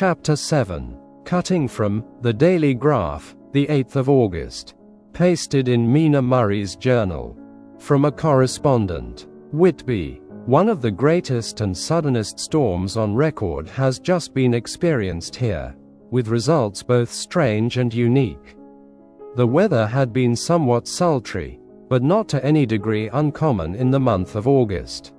Chapter 7. Cutting from The Dailygraph, the 8th of August. Pasted in Mina Murray's journal. From a correspondent. Whitby. One of the greatest and suddenest storms on record has just been experienced here, with results both strange and unique. The weather had been somewhat sultry, but not to any degree uncommon in the month of August.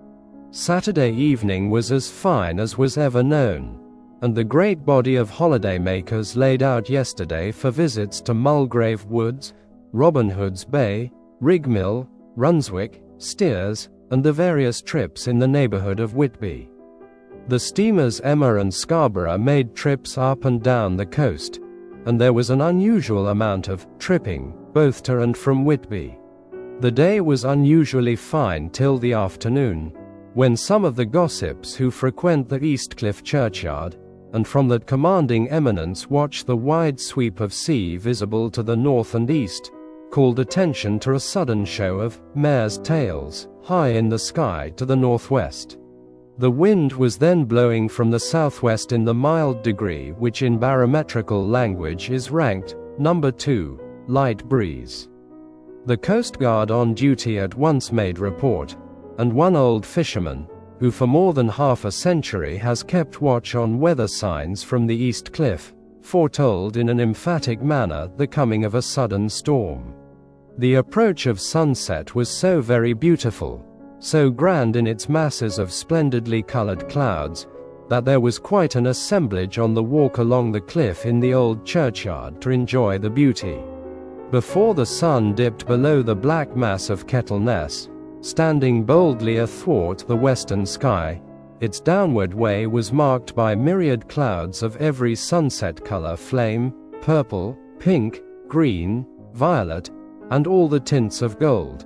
Saturday evening was as fine as was ever known, and the great body of holidaymakers laid out yesterday for visits to Mulgrave Woods, Robin Hood's Bay, Rigmill, Runswick, Steers, and the various trips in the neighborhood of Whitby. The steamers AnNha and Scarborough made trips up and down the coast, and there was an unusual amount of tripping, both to and from Whitby. The day was unusually fine till the afternoon, when some of the gossips who frequent the Eastcliff churchyard, and from that commanding eminence watch the wide sweep of sea visible to the north and east, called attention to a sudden show of mares' tails, high in the sky to the northwest. The wind was then blowing from the southwest in the mild degree which in barometrical language is ranked number 2, light breeze. The Coast Guard on duty at once made report, and one old fisherman, who for more than half a century has kept watch on weather signs from the East Cliff, foretold in an emphatic manner the coming of a sudden storm. The approach of sunset was so very beautiful, so grand in its masses of splendidly colored clouds, that there was quite an assemblage on the walk along the cliff in the old churchyard to enjoy the beauty. Before the sun dipped below the black mass of Kettleness, standing boldly athwart the western sky, its downward way was marked by myriad clouds of every sunset color: flame, purple, pink, green, violet, and all the tints of gold,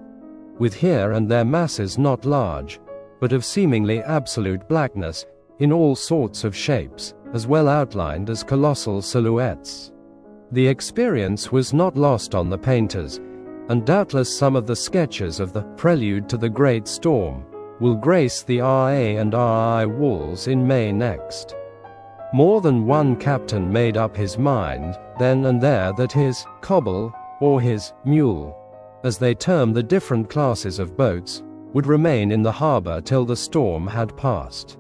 with here and there masses not large, but of seemingly absolute blackness, in all sorts of shapes, as well outlined as colossal silhouettes. The experience was not lost on the painters, and doubtless some of the sketches of the prelude to the great storm will grace the RA and RI walls in May next. More than one captain made up his mind, then and there, that his cobble, or his mule, as they term the different classes of boats, would remain in the harbor till the storm had passed.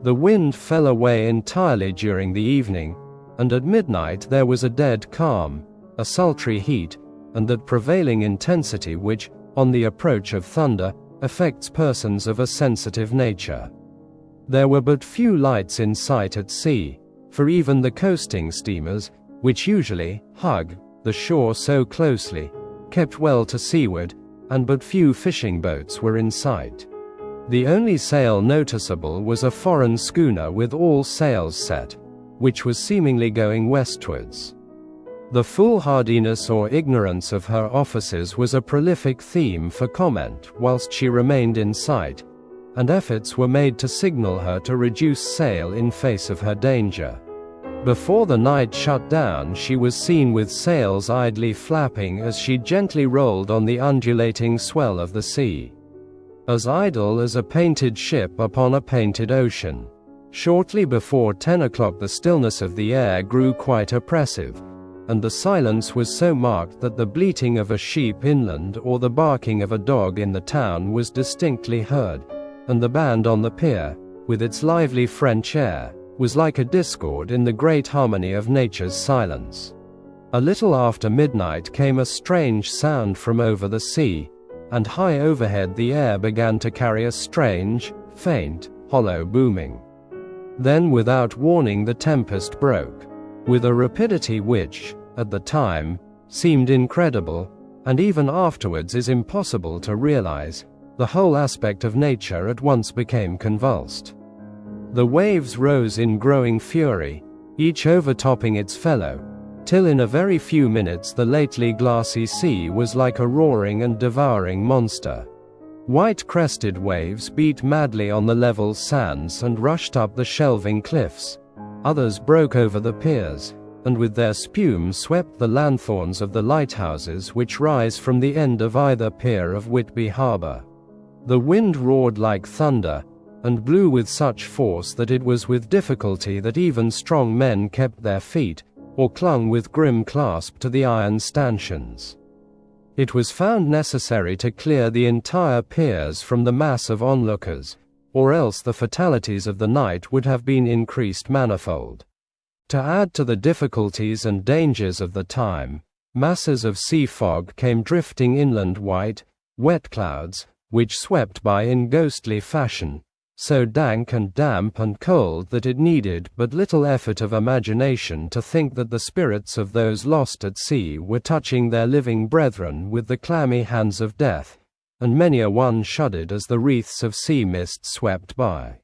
The wind fell away entirely during the evening, and at midnight there was a dead calm, a sultry heat, and that prevailing intensity which, on the approach of thunder, affects persons of a sensitive nature. There were but few lights in sight at sea, for even the coasting steamers, which usually hug the shore so closely, kept well to seaward, and but few fishing boats were in sight. The only sail noticeable was a foreign schooner with all sails set, which was seemingly going westwards. The foolhardiness or ignorance of her officers was a prolific theme for comment whilst she remained in sight, and efforts were made to signal her to reduce sail in face of her danger. Before the night shut down she was seen with sails idly flapping as she gently rolled on the undulating swell of the sea. As idle as a painted ship upon a painted ocean. Shortly before 10 o'clock the stillness of the air grew quite oppressive, and the silence was so marked that the bleating of a sheep inland or the barking of a dog in the town was distinctly heard, and the band on the pier, with its lively French air, was like a discord in the great harmony of nature's silence. A little after midnight came a strange sound from over the sea, and high overhead the air began to carry a strange, faint, hollow booming. Then without warning the tempest broke, with a rapidity which, at the time, seemed incredible, and even afterwards is impossible to realize. The whole aspect of nature at once became convulsed. The waves rose in growing fury, each overtopping its fellow, till in a very few minutes the lately glassy sea was like a roaring and devouring monster. White-crested waves beat madly on the level sands and rushed up the shelving cliffs. Others broke over the piers, and with their spume swept the lanthorns of the lighthouses which rise from the end of either pier of Whitby Harbour. The wind roared like thunder, and blew with such force that it was with difficulty that even strong men kept their feet, or clung with grim clasp to the iron stanchions. It was found necessary to clear the entire piers from the mass of onlookers, or else the fatalities of the night would have been increased manifold. To add to the difficulties and dangers of the time, masses of sea fog came drifting inland, white, wet clouds, which swept by in ghostly fashion, so dank and damp and cold that it needed but little effort of imagination to think that the spirits of those lost at sea were touching their living brethren with the clammy hands of death, and many a one shuddered as the wreaths of sea mist swept by.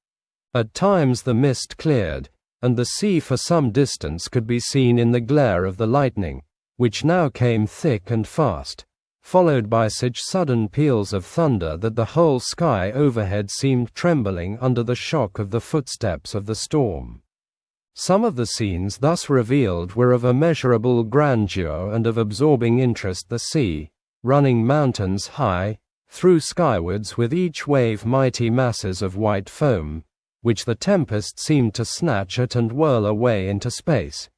At times the mist cleared, and the sea for some distance could be seen in the glare of the lightning, which now came thick and fast, followed by such sudden peals of thunder that the whole sky overhead seemed trembling under the shock of the footsteps of the storm. Some of the scenes thus revealed were of immeasurable grandeur and of absorbing interest. The sea, running mountains high, threw skywards with each wave mighty masses of white foam, which the tempest seemed to snatch at and whirl away into space.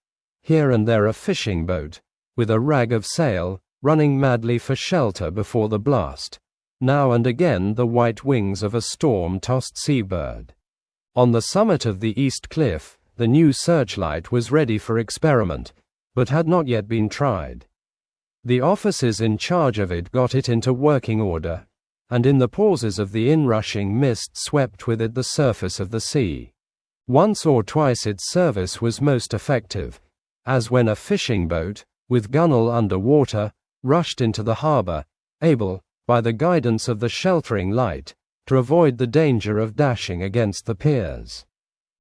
Here and there a fishing boat, with a rag of sail, running madly for shelter before the blast, now and again the white wings of a storm-tossed seabird. On the summit of the east cliff, the new searchlight was ready for experiment, but had not yet been tried. The officers in charge of it got it into working order, and in the pauses of the inrushing mist swept with it the surface of the sea. Once or twice its service was most effective, as when a fishing boat, with gunwale under water, rushed into the harbor, able, by the guidance of the sheltering light, to avoid the danger of dashing against the piers.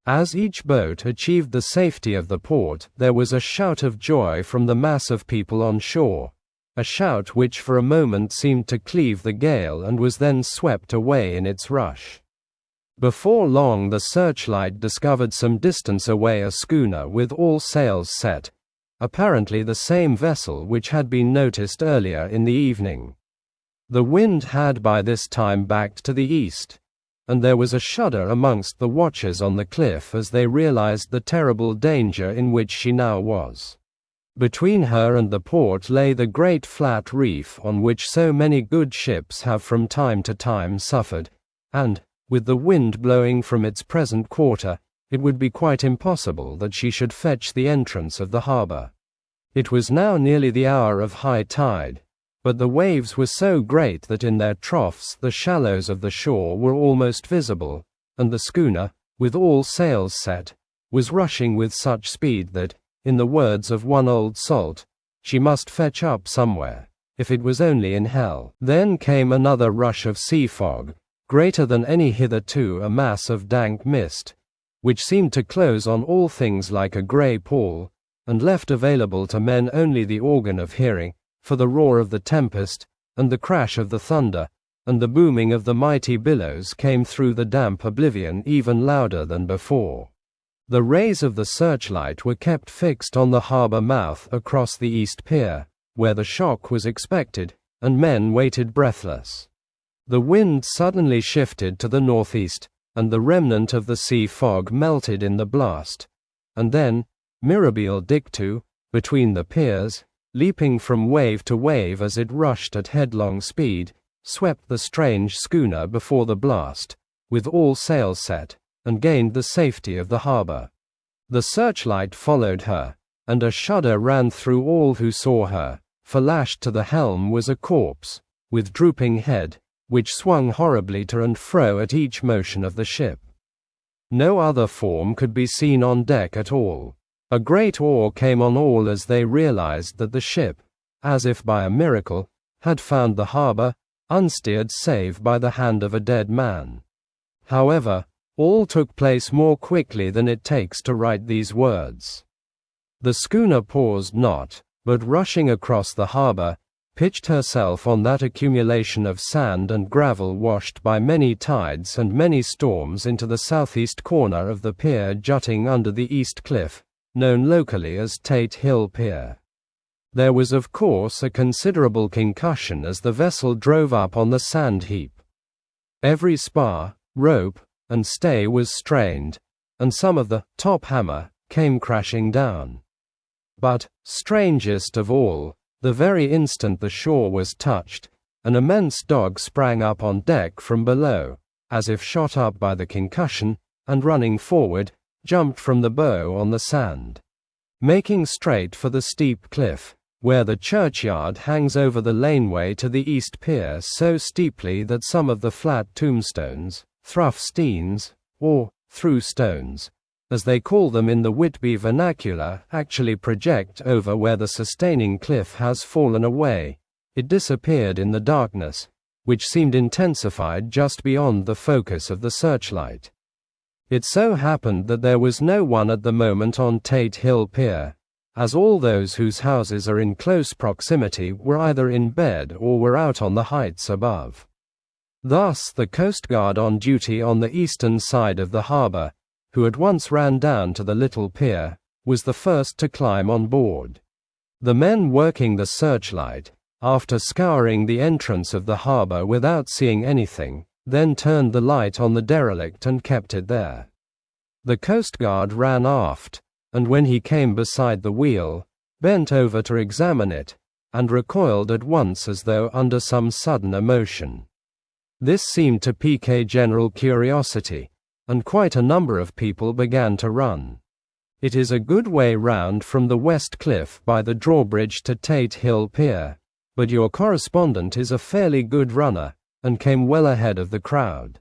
As each boat achieved the safety of the port, there was a shout of joy from the mass of people on shore, a shout which for a moment seemed to cleave the gale and was then swept away in its rush. Before long the searchlight discovered some distance away a schooner with all sails set, apparently the same vessel which had been noticed earlier in the evening. The wind had by this time backed to the east, and there was a shudder amongst the watchers on the cliff as they realized the terrible danger in which she now was. Between her and the port lay the great flat reef on which so many good ships have from time to time suffered, and, with the wind blowing from its present quarter, it would be quite impossible that she should fetch the entrance of the harbor. It was now nearly the hour of high tide, but the waves were so great that in their troughs the shallows of the shore were almost visible, and the schooner, with all sails set, was rushing with such speed that, in the words of one old salt, she must fetch up somewhere, if it was only in hell. Then came another rush of sea fog, greater than any hitherto, a mass of dank mist, which seemed to close on all things like a grey pall, and left available to men only the organ of hearing, for the roar of the tempest, and the crash of the thunder, and the booming of the mighty billows came through the damp oblivion even louder than before. The rays of the searchlight were kept fixed on the harbor mouth across the east pier, where the shock was expected, and men waited breathless. The wind suddenly shifted to the northeast, and the remnant of the sea fog melted in the blast, and then, mirabile dictu, between the piers, leaping from wave to wave as it rushed at headlong speed, swept the strange schooner before the blast, with all sails set, and gained the safety of the harbor. The searchlight followed her, and a shudder ran through all who saw her, for lashed to the helm was a corpse, with drooping head, which swung horribly to and fro at each motion of the ship. No other form could be seen on deck at all. A great awe came on all as they realized that the ship, as if by a miracle, had found the harbor, unsteered save by the hand of a dead man. However, all took place more quickly than it takes to write these words. The schooner paused not, but rushing across the harbor, pitched herself on that accumulation of sand and gravel washed by many tides and many storms into the southeast corner of the pier jutting under the east cliff, known locally as Tate Hill Pier. There was of course a considerable concussion as the vessel drove up on the sand heap. Every spar, rope, and stay was strained, and some of the top hammer came crashing down. But, strangest of all, the very instant the shore was touched, an immense dog sprang up on deck from below, as if shot up by the concussion, and running forward, jumped from the bow on the sand. Making straight for the steep cliff, where the churchyard hangs over the laneway to the east pier so steeply that some of the flat tombstones, through-steens, or through-stones, as they call them in the Whitby vernacular, actually project over where the sustaining cliff has fallen away. It disappeared in the darkness, which seemed intensified just beyond the focus of the searchlight. It so happened that there was no one at the moment on Tate Hill Pier, as all those whose houses are in close proximity were either in bed or were out on the heights above. Thus the Coast Guard on duty on the eastern side of the harbour, who at once ran down to the little pier, was the first to climb on board. The men working the searchlight, after scouring the entrance of the harbour without seeing anything, then turned the light on the derelict and kept it there. The Coast Guard ran aft, and when he came beside the wheel, bent over to examine it, and recoiled at once as though under some sudden emotion. This seemed to pique general curiosity, and quite a number of people began to run. It is a good way round from the West Cliff by the drawbridge to Tate Hill Pier, but your correspondent is a fairly good runner, and came well ahead of the crowd.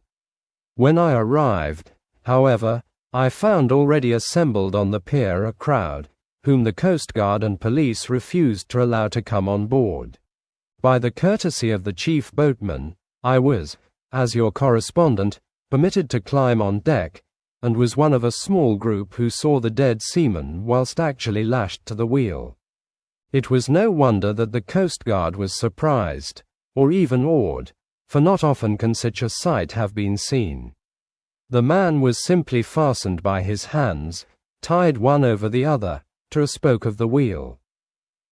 When I arrived, however, I found already assembled on the pier a crowd, whom the Coast Guard and police refused to allow to come on board. By the courtesy of the chief boatman, I was, as your correspondent, permitted to climb on deck, and was one of a small group who saw the dead seaman whilst actually lashed to the wheel. It was no wonder that the Coast Guard was surprised, or even awed, for not often can such a sight have been seen. The man was simply fastened by his hands, tied one over the other, to a spoke of the wheel.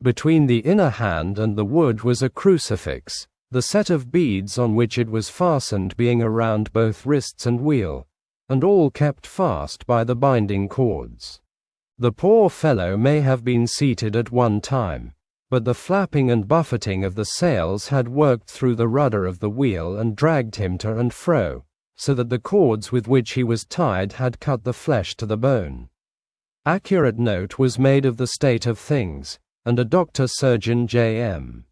Between the inner hand and the wood was a crucifix, the set of beads on which it was fastened being around both wrists and wheel, and all kept fast by the binding cords. The poor fellow may have been seated at one time, but the flapping and buffeting of the sails had worked through the rudder of the wheel and dragged him to and fro, so that the cords with which he was tied had cut the flesh to the bone. Accurate note was made of the state of things, and a Dr. Surgeon J.M.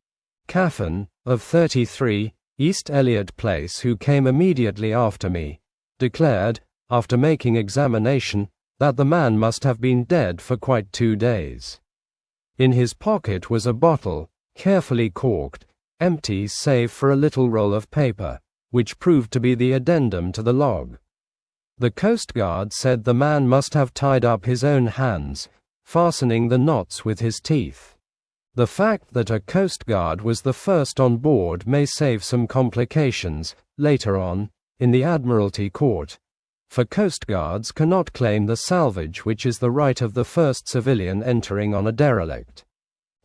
Caffin, of 33, East Elliot Place, who came immediately after me, declared, after making examination, that the man must have been dead for quite 2 days. In his pocket was a bottle, carefully corked, empty save for a little roll of paper, which proved to be the addendum to the log. The Coast Guard said the man must have tied up his own hands, fastening the knots with his teeth. The fact that a Coast Guard was the first on board may save some complications, later on, in the Admiralty Court, for Coast Guards cannot claim the salvage which is the right of the first civilian entering on a derelict.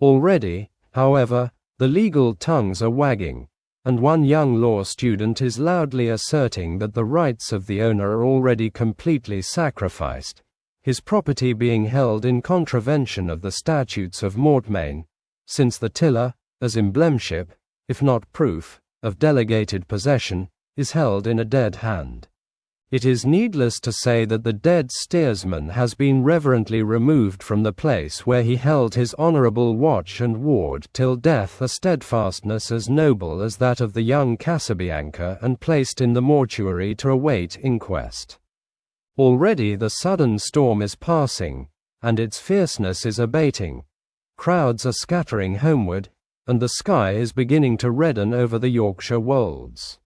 Already, however, the legal tongues are wagging, and one young law student is loudly asserting that the rights of the owner are already completely sacrificed, his property being held in contravention of the statutes of mortmain, since the tiller, as emblemship, if not proof, of delegated possession, is held in a dead hand. It is needless to say that the dead steersman has been reverently removed from the place where he held his honourable watch and ward till death, a steadfastness as noble as that of the young Casabianca, and placed in the mortuary to await inquest. Already the sudden storm is passing, and its fierceness is abating. Crowds are scattering homeward, and the sky is beginning to redden over the Yorkshire wolds.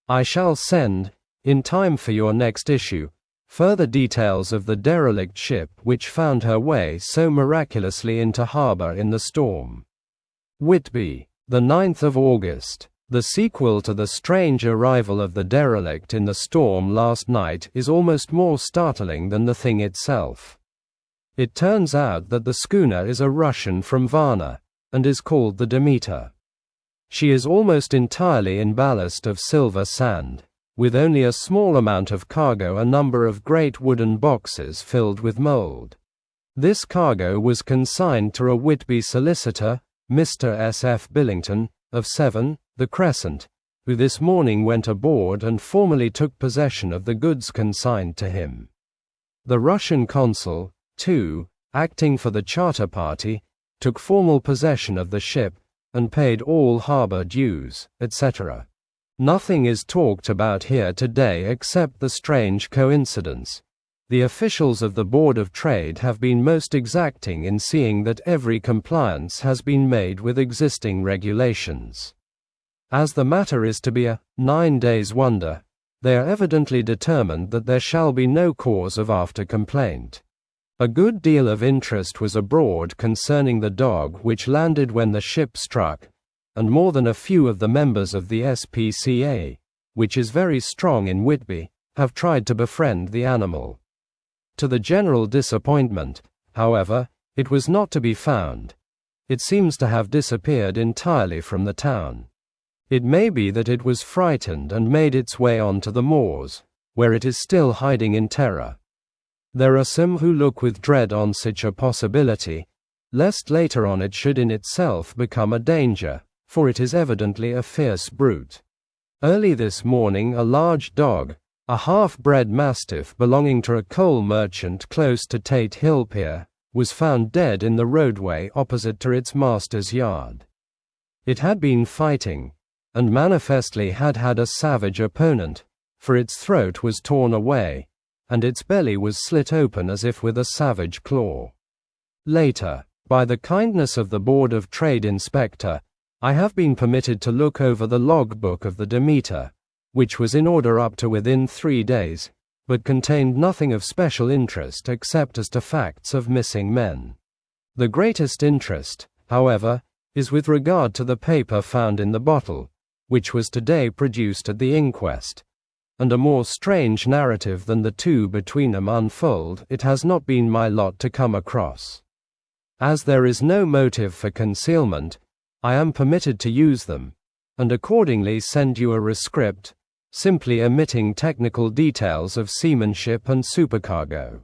I shall send, in time for your next issue, further details of the derelict ship which found her way so miraculously into harbour in the storm. Whitby, the 9th of August. The sequel to the strange arrival of the derelict in the storm last night is almost more startling than the thing itself. It turns out that the schooner is a Russian from Varna, and is called the Demeter. She is almost entirely in ballast of silver sand, with only a small amount of cargo, a number of great wooden boxes filled with mold. This cargo was consigned to a Whitby solicitor, Mr. S. F. Billington, of 7, the Crescent, who this morning went aboard and formally took possession of the goods consigned to him. The Russian consul, too, acting for the charter party, took formal possession of the ship, and paid all harbor dues, etc. Nothing is talked about here today except the strange coincidence. The officials of the Board of Trade have been most exacting in seeing that every compliance has been made with existing regulations. As the matter is to be a 9 days' wonder, they are evidently determined that there shall be no cause of after complaint. A good deal of interest was abroad concerning the dog which landed when the ship struck, and more than a few of the members of the SPCA, which is very strong in Whitby, have tried to befriend the animal. To the general disappointment, however, it was not to be found. It seems to have disappeared entirely from the town. It may be that it was frightened and made its way on to the moors, where it is still hiding in terror. There are some who look with dread on such a possibility, lest later on it should in itself become a danger, for it is evidently a fierce brute. Early this morning a large dog, a half-bred mastiff belonging to a coal merchant close to Tate Hill Pier, was found dead in the roadway opposite to its master's yard. It had been fighting, and manifestly had had a savage opponent, for its throat was torn away, and its belly was slit open as if with a savage claw. Later, by the kindness of the Board of Trade Inspector, I have been permitted to look over the log-book of the Demeter, which was in order up to within 3 days, but contained nothing of special interest except as to facts of missing men. The greatest interest, however, is with regard to the paper found in the bottle, which was today produced at the inquest, and a more strange narrative than the two between them unfold it has not been my lot to come across. As there is no motive for concealment, I am permitted to use them, and accordingly send you a rescript, simply omitting technical details of seamanship and supercargo.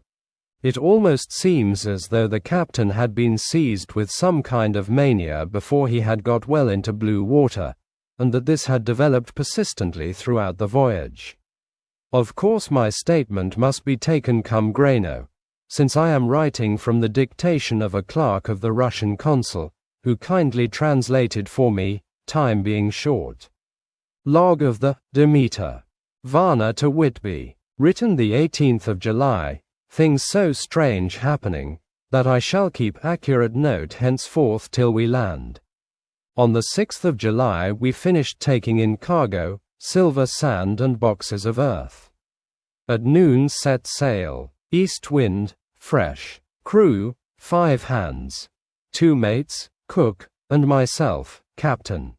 It almost seems as though the captain had been seized with some kind of mania before he had got well into blue water, and that this had developed persistently throughout the voyage. Of course my statement must be taken cum grano, since I am writing from the dictation of a clerk of the Russian consul, who kindly translated for me, time being short. Log of the Demeter. Varna to Whitby. Written the 18th of July, things so strange happening, that I shall keep accurate note henceforth till we land. On the 6th of July we finished taking in cargo, silver sand and boxes of earth. At noon set sail. East wind, fresh. Crew, 5 hands. 2 mates, cook, and myself, captain.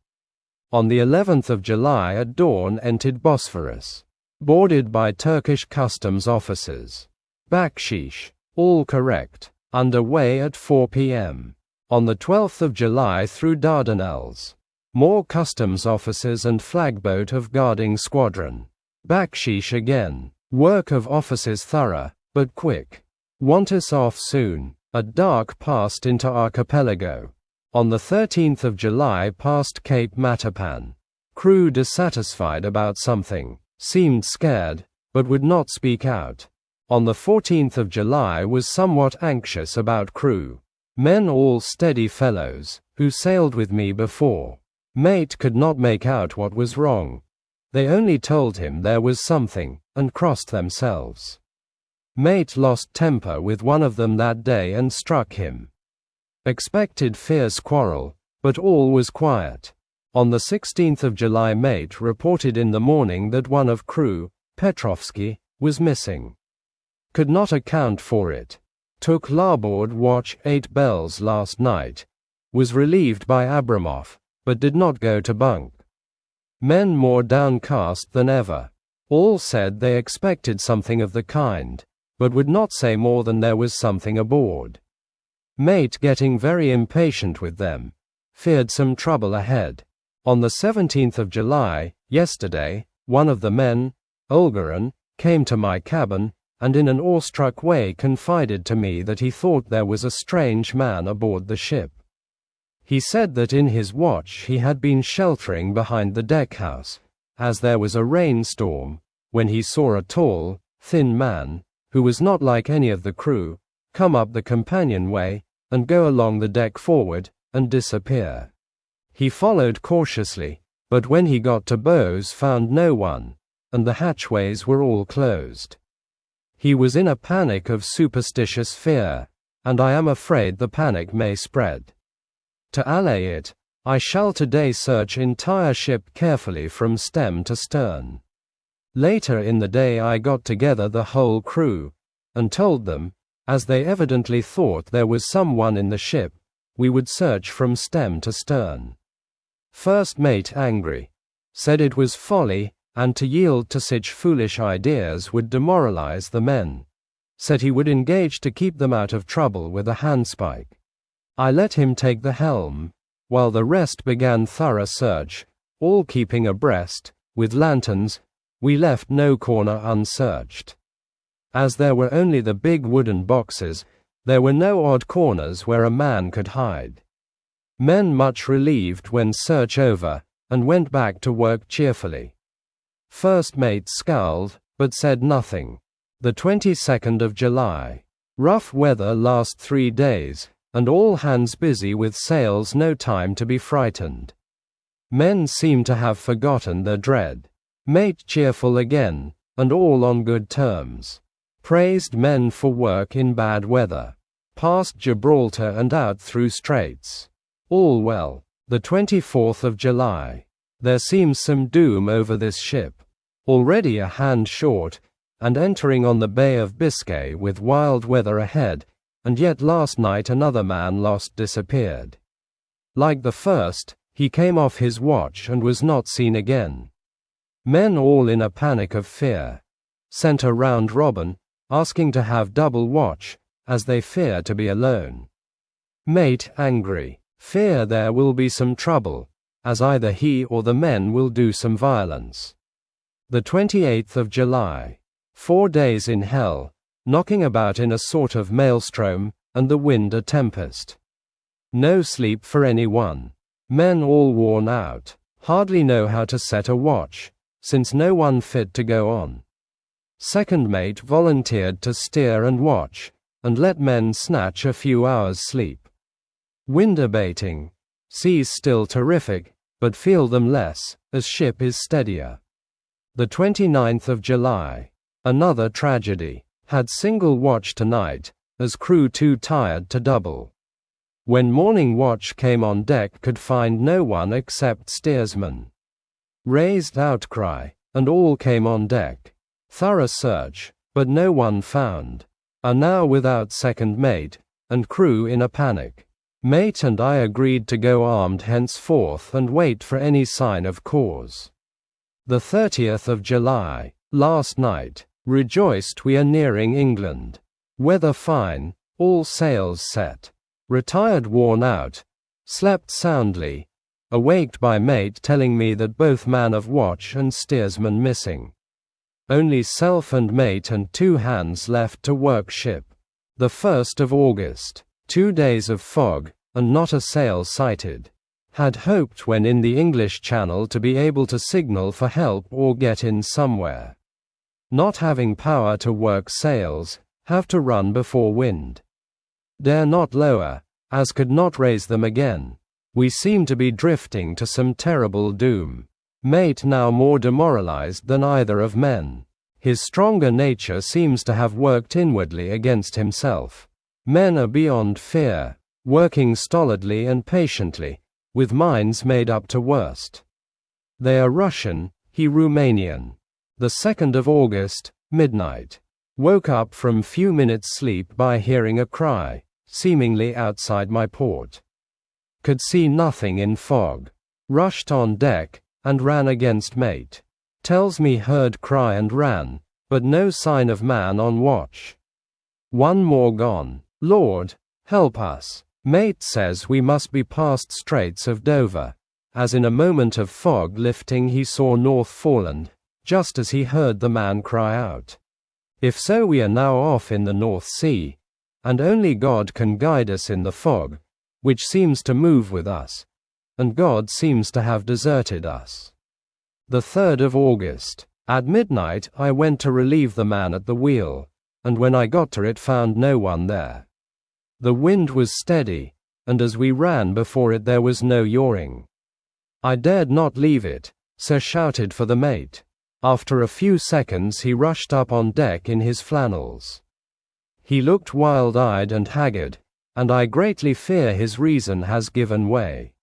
On the 11th of July at dawn entered Bosphorus. Boarded by Turkish customs officers. Bakshish, all correct. Under way at 4 p.m. On the 12th of July through Dardanelles. More customs officers and flagboat of guarding squadron. Bakshish again. Work of officers thorough, but quick. Want us off soon. At dark passed into archipelago. On the 13th of July passed Cape Matapan. Crew dissatisfied about something. Seemed scared, but would not speak out. On the 14th of July was somewhat anxious about crew. Men all steady fellows, who sailed with me before. Mate could not make out what was wrong. They only told him there was something, and crossed themselves. Mate lost temper with one of them that day and struck him. Expected fierce quarrel, but all was quiet. On the 16th of July mate reported in the morning that one of crew, Petrovsky, was missing. Could not account for it. Took larboard watch 8 bells last night. Was relieved by Abramov, but did not go to bunk. Men more downcast than ever. All said they expected something of the kind, but would not say more than there was something aboard. Mate getting very impatient with them. Feared some trouble ahead. On the 17th of July, yesterday, one of the men, Olgeron, came to my cabin, and in an awestruck way confided to me that he thought there was a strange man aboard the ship. He said that in his watch he had been sheltering behind the deckhouse, as there was a rainstorm, when he saw a tall, thin man, who was not like any of the crew, come up the companionway, and go along the deck forward, and disappear. He followed cautiously, but when he got to bows found no one, and the hatchways were all closed. He was in a panic of superstitious fear, and I am afraid the panic may spread. To allay it, I shall today search entire ship carefully from stem to stern. Later in the day I got together the whole crew, and told them, as they evidently thought there was someone in the ship, we would search from stem to stern. First mate angry, said it was folly, and to yield to such foolish ideas would demoralize the men. Said he would engage to keep them out of trouble with a handspike. I let him take the helm, while the rest began thorough search, all keeping abreast, with lanterns. We left no corner unsearched. As there were only the big wooden boxes, there were no odd corners where a man could hide. Men much relieved when search over, and went back to work cheerfully. First mate scowled, but said nothing. The 22nd of July. Rough weather last 3 days, and all hands busy with sails, no time to be frightened. Men seem to have forgotten their dread. Mate cheerful again, and all on good terms. Praised men for work in bad weather. Past Gibraltar and out through straits. All well. The 24th of July. There seems some doom over this ship. Already a hand short, and entering on the Bay of Biscay with wild weather ahead, and yet last night another man lost disappeared. Like the first, he came off his watch and was not seen again. Men all in a panic of fear. Sent a round robin, asking to have double watch, as they fear to be alone. Mate angry, fear there will be some trouble, as either he or the men will do some violence. The 28th of July. 4 days in hell, knocking about in a sort of maelstrom, and the wind a tempest. No sleep for anyone. Men all worn out, hardly know how to set a watch, since no one fit to go on. Second mate volunteered to steer and watch, and let men snatch a few hours' sleep. Wind abating. Seas still terrific, but feel them less, as ship is steadier. The 29th of July. Another tragedy. Had single watch tonight, as crew too tired to double. When morning watch came on deck could find no one except steersman. Raised outcry, and all came on deck. Thorough search, but no one found. Are now without second mate, and crew in a panic. Mate and I agreed to go armed henceforth and wait for any sign of cause. The 30th of July. Last night. Rejoiced we are nearing England. Weather fine, all sails set. Retired worn out. Slept soundly. Awaked by mate telling me that both man of watch and steersman missing. Only self and mate and 2 hands left to work ship. The 1st of August. 2 days of fog, and not a sail sighted. Had hoped when in the English Channel to be able to signal for help or get in somewhere. Not having power to work sails, have to run before wind. Dare not lower, as could not raise them again. We seem to be drifting to some terrible doom. Mate now more demoralized than either of men. His stronger nature seems to have worked inwardly against himself. Men are beyond fear, working stolidly and patiently, with minds made up to worst. They are Russian, he Romanian. The 2nd of August, midnight. Woke up from few minutes' sleep by hearing a cry, seemingly outside my port. Could see nothing in fog. Rushed on deck, and ran against mate. Tells me heard cry and ran, but no sign of man on watch. One more gone. Lord, help us. Mate says we must be past Straits of Dover, as in a moment of fog lifting he saw North Foreland, just as he heard the man cry out. If so, we are now off in the North Sea, and only God can guide us in the fog, which seems to move with us, and God seems to have deserted us. The 3rd of August. At midnight I went to relieve the man at the wheel, and when I got to it found no one there. The wind was steady, and as we ran before it there was no yawing. I dared not leave it, so shouted for the mate. After a few seconds he rushed up on deck in his flannels. He looked wild-eyed and haggard, and I greatly fear his reason has given way.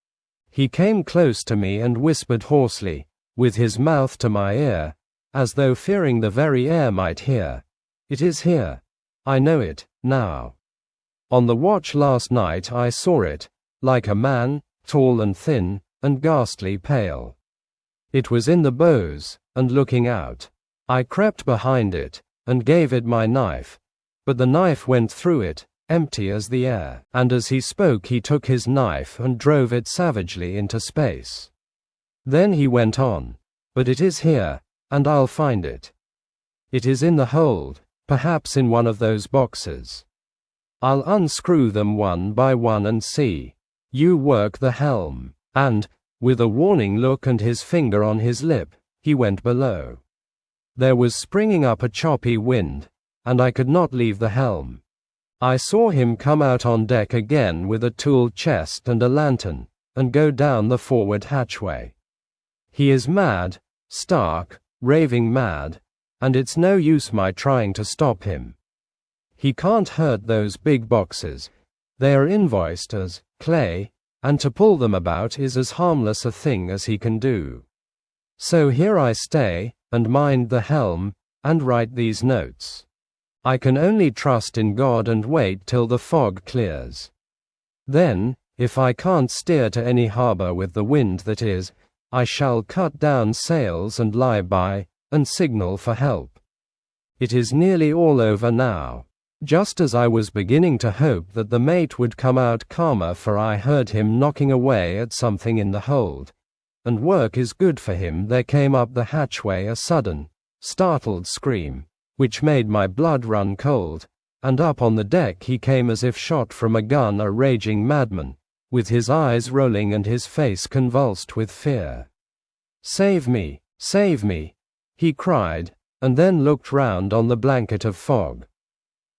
He came close to me and whispered hoarsely, with his mouth to my ear, as though fearing the very air might hear, "It is here. I know it, now. On the watch last night I saw it, like a man, tall and thin, and ghastly pale. It was in the bows, and looking out. I crept behind it, and gave it my knife, but the knife went through it, empty as the air." And as he spoke he took his knife and drove it savagely into space. Then he went on, "But it is here, and I'll find it. It is in the hold, perhaps in one of those boxes. I'll unscrew them one by one and see. You work the helm." And, with a warning look and his finger on his lip, he went below. There was springing up a choppy wind, and I could not leave the helm. I saw him come out on deck again with a tool chest and a lantern, and go down the forward hatchway. He is mad, stark, raving mad, and it's no use my trying to stop him. He can't hurt those big boxes. They are invoiced as clay, and to pull them about is as harmless a thing as he can do. So here I stay, and mind the helm, and write these notes. I can only trust in God and wait till the fog clears. Then, if I can't steer to any harbor with the wind that is, I shall cut down sails and lie by, and signal for help. It is nearly all over now. Just as I was beginning to hope that the mate would come out calmer, for I heard him knocking away at something in the hold, and work is good for him, there came up the hatchway a sudden, startled scream, which made my blood run cold, and up on the deck he came as if shot from a gun, a raging madman, with his eyes rolling and his face convulsed with fear. "Save me, save me," he cried, and then looked round on the blanket of fog.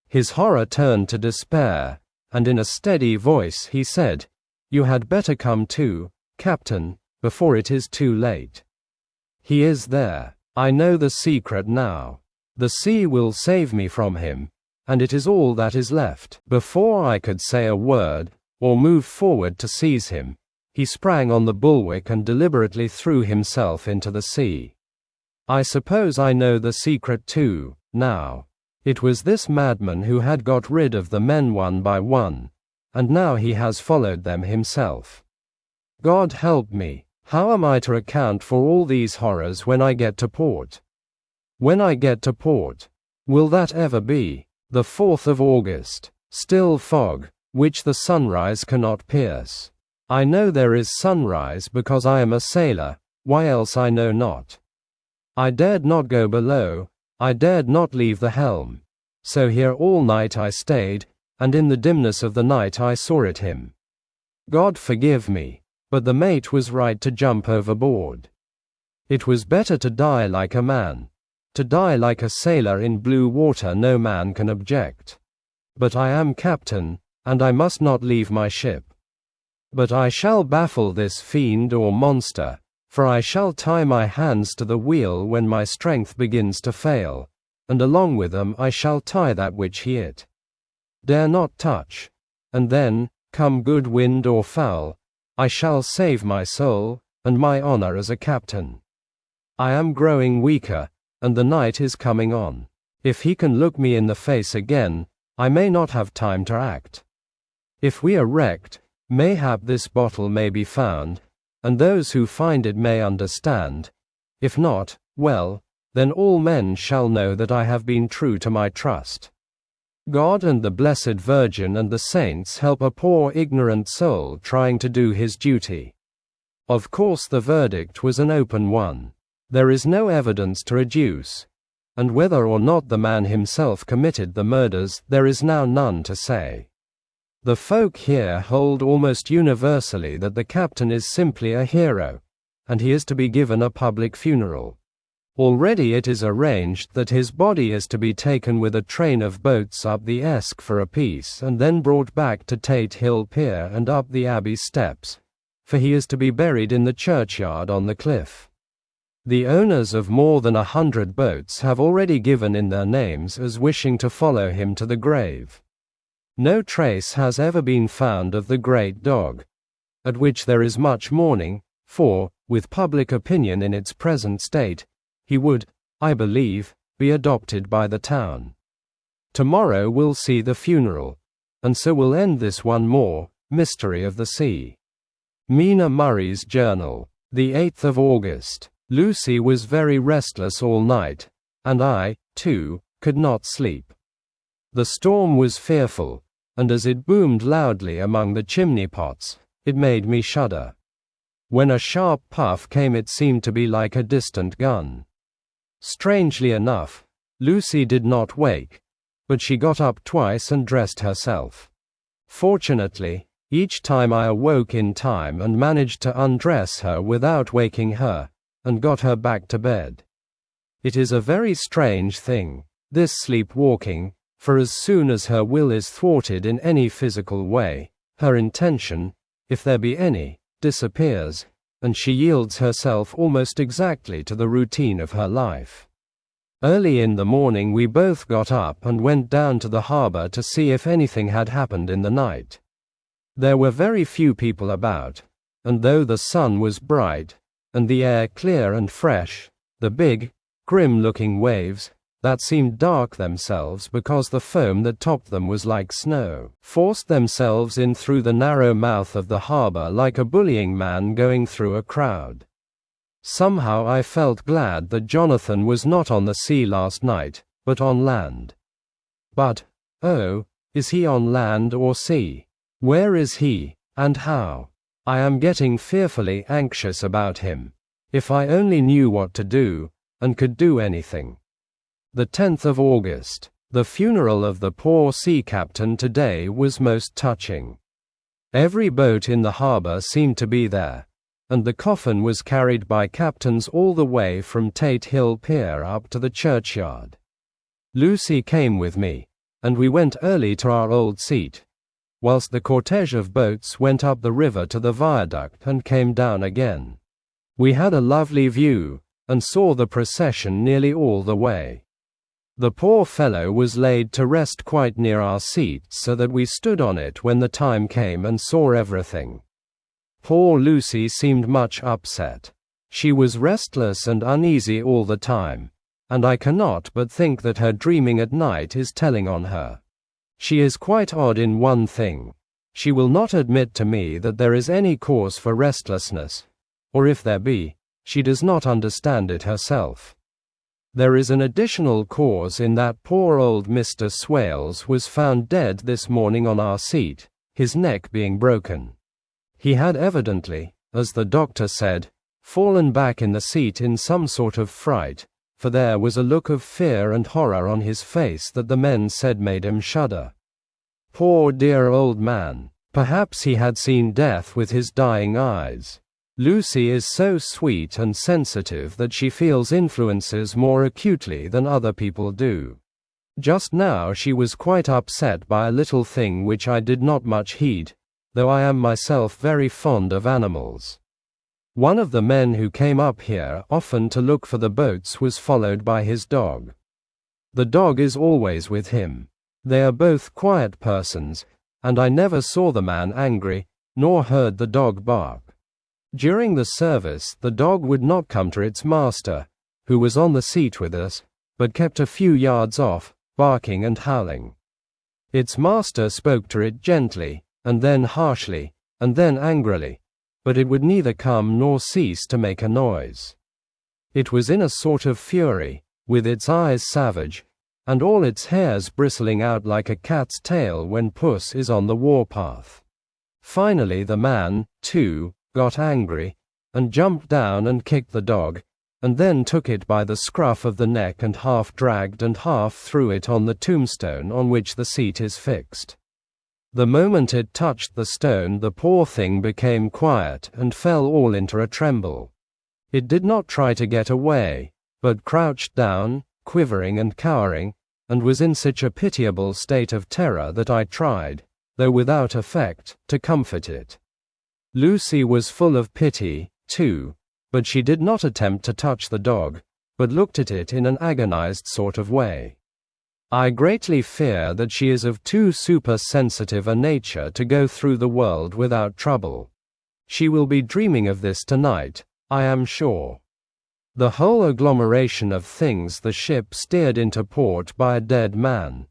His horror turned to despair, and in a steady voice he said, "You had better come too, Captain, before it is too late. He is there. I know the secret now. The sea will save me from him, and it is all that is left." Before I could say a word, or move forward to seize him, he sprang on the bulwark and deliberately threw himself into the sea. I suppose I know the secret too, now. It was this madman who had got rid of the men one by one, and now he has followed them himself. God help me, how am I to account for all these horrors when I get to port? When I get to port, will that ever be? The 4th of August, still fog, which the sunrise cannot pierce. I know there is sunrise because I am a sailor, why else I know not. I dared not go below, I dared not leave the helm. So here all night I stayed, and in the dimness of the night I saw it him. God forgive me, but the mate was right to jump overboard. It was better to die like a man. To die like a sailor in blue water no man can object. But I am captain, and I must not leave my ship. But I shall baffle this fiend or monster, for I shall tie my hands to the wheel when my strength begins to fail, and along with them I shall tie that which he it dare not touch, and then, come good wind or foul, I shall save my soul, and my honor as a captain. I am growing weaker, and the night is coming on. If he can look me in the face again, I may not have time to act. If we are wrecked, mayhap this bottle may be found, and those who find it may understand. If not, well, then all men shall know that I have been true to my trust. God and the Blessed Virgin and the saints help a poor ignorant soul trying to do his duty. Of course the verdict was an open one. There is no evidence to adduce, and whether or not the man himself committed the murders, there is now none to say. The folk here hold almost universally that the captain is simply a hero, and he is to be given a public funeral. Already it is arranged that his body is to be taken with a train of boats up the Esk for a piece and then brought back to Tate Hill Pier and up the Abbey steps, for he is to be buried in the churchyard on the cliff. The owners of more than 100 boats have already given in their names as wishing to follow him to the grave. No trace has ever been found of the great dog, at which there is much mourning, for, with public opinion in its present state, he would, I believe, be adopted by the town. Tomorrow will see the funeral, and so will end this one more mystery of the sea. Mina Murray's journal, the 8th of August. Lucy was very restless all night, and I, too, could not sleep. The storm was fearful, and as it boomed loudly among the chimney pots, it made me shudder. When a sharp puff came, it seemed to be like a distant gun. Strangely enough, Lucy did not wake, but she got up twice and dressed herself. Fortunately, each time I awoke in time and managed to undress her without waking her, and got her back to bed. It is a very strange thing, this sleepwalking, for as soon as her will is thwarted in any physical way, her intention, if there be any, disappears, and she yields herself almost exactly to the routine of her life. Early in the morning we both got up and went down to the harbour to see if anything had happened in the night. There were very few people about, and though the sun was bright, and the air clear and fresh, the big, grim-looking waves, that seemed dark themselves because the foam that topped them was like snow, forced themselves in through the narrow mouth of the harbour like a bullying man going through a crowd. Somehow I felt glad that Jonathan was not on the sea last night, but on land. But, oh, is he on land or sea? Where is he, and how? I am getting fearfully anxious about him. If I only knew what to do, and could do anything. The 10th of August. The funeral of the poor sea captain today was most touching. Every boat in the harbour seemed to be there, and the coffin was carried by captains all the way from Tate Hill Pier up to the churchyard. Lucy came with me, and we went early to our old seat, whilst the cortege of boats went up the river to the viaduct and came down again. We had a lovely view, and saw the procession nearly all the way. The poor fellow was laid to rest quite near our seat so that we stood on it when the time came and saw everything. Poor Lucy seemed much upset. She was restless and uneasy all the time, and I cannot but think that her dreaming at night is telling on her. She is quite odd in one thing. She will not admit to me that there is any cause for restlessness, or if there be, she does not understand it herself. There is an additional cause in that poor old Mr. Swales was found dead this morning on our seat, his neck being broken. He had evidently, as the doctor said, fallen back in the seat in some sort of fright, for there was a look of fear and horror on his face that the men said made him shudder. Poor dear old man, perhaps he had seen death with his dying eyes. Lucy is so sweet and sensitive that she feels influences more acutely than other people do. Just now she was quite upset by a little thing which I did not much heed, though I am myself very fond of animals. One of the men who came up here often to look for the boats was followed by his dog. The dog is always with him. They are both quiet persons, and I never saw the man angry, nor heard the dog bark. During the service, the dog would not come to its master, who was on the seat with us, but kept a few yards off, barking and howling. Its master spoke to it gently, and then harshly, and then angrily, but it would neither come nor cease to make a noise. It was in a sort of fury, with its eyes savage, and all its hairs bristling out like a cat's tail when puss is on the warpath. Finally the man, too, got angry, and jumped down and kicked the dog, and then took it by the scruff of the neck and half dragged and half threw it on the tombstone on which the seat is fixed. The moment it touched the stone, the poor thing became quiet and fell all into a tremble. It did not try to get away, but crouched down, quivering and cowering, and was in such a pitiable state of terror that I tried, though without effect, to comfort it. Lucy was full of pity, too, but she did not attempt to touch the dog, but looked at it in an agonized sort of way. I greatly fear that she is of too supersensitive a nature to go through the world without trouble. She will be dreaming of this tonight, I am sure. The whole agglomeration of things: the ship steered into port by a dead man,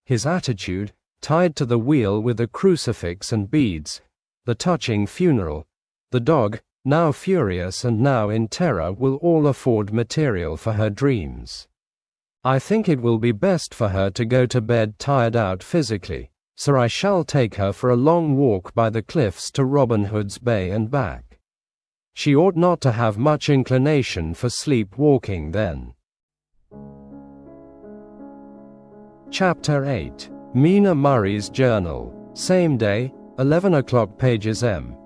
his attitude, tied to the wheel with a crucifix and beads, the touching funeral, the dog, now furious and now in terror, will all afford material for her dreams. I think it will be best for her to go to bed tired out physically, so I shall take her for a long walk by the cliffs to Robin Hood's Bay and back. She ought not to have much inclination for sleep walking then. Chapter 8. Mina Murray's Journal. Same day, 11 o'clock, pages M.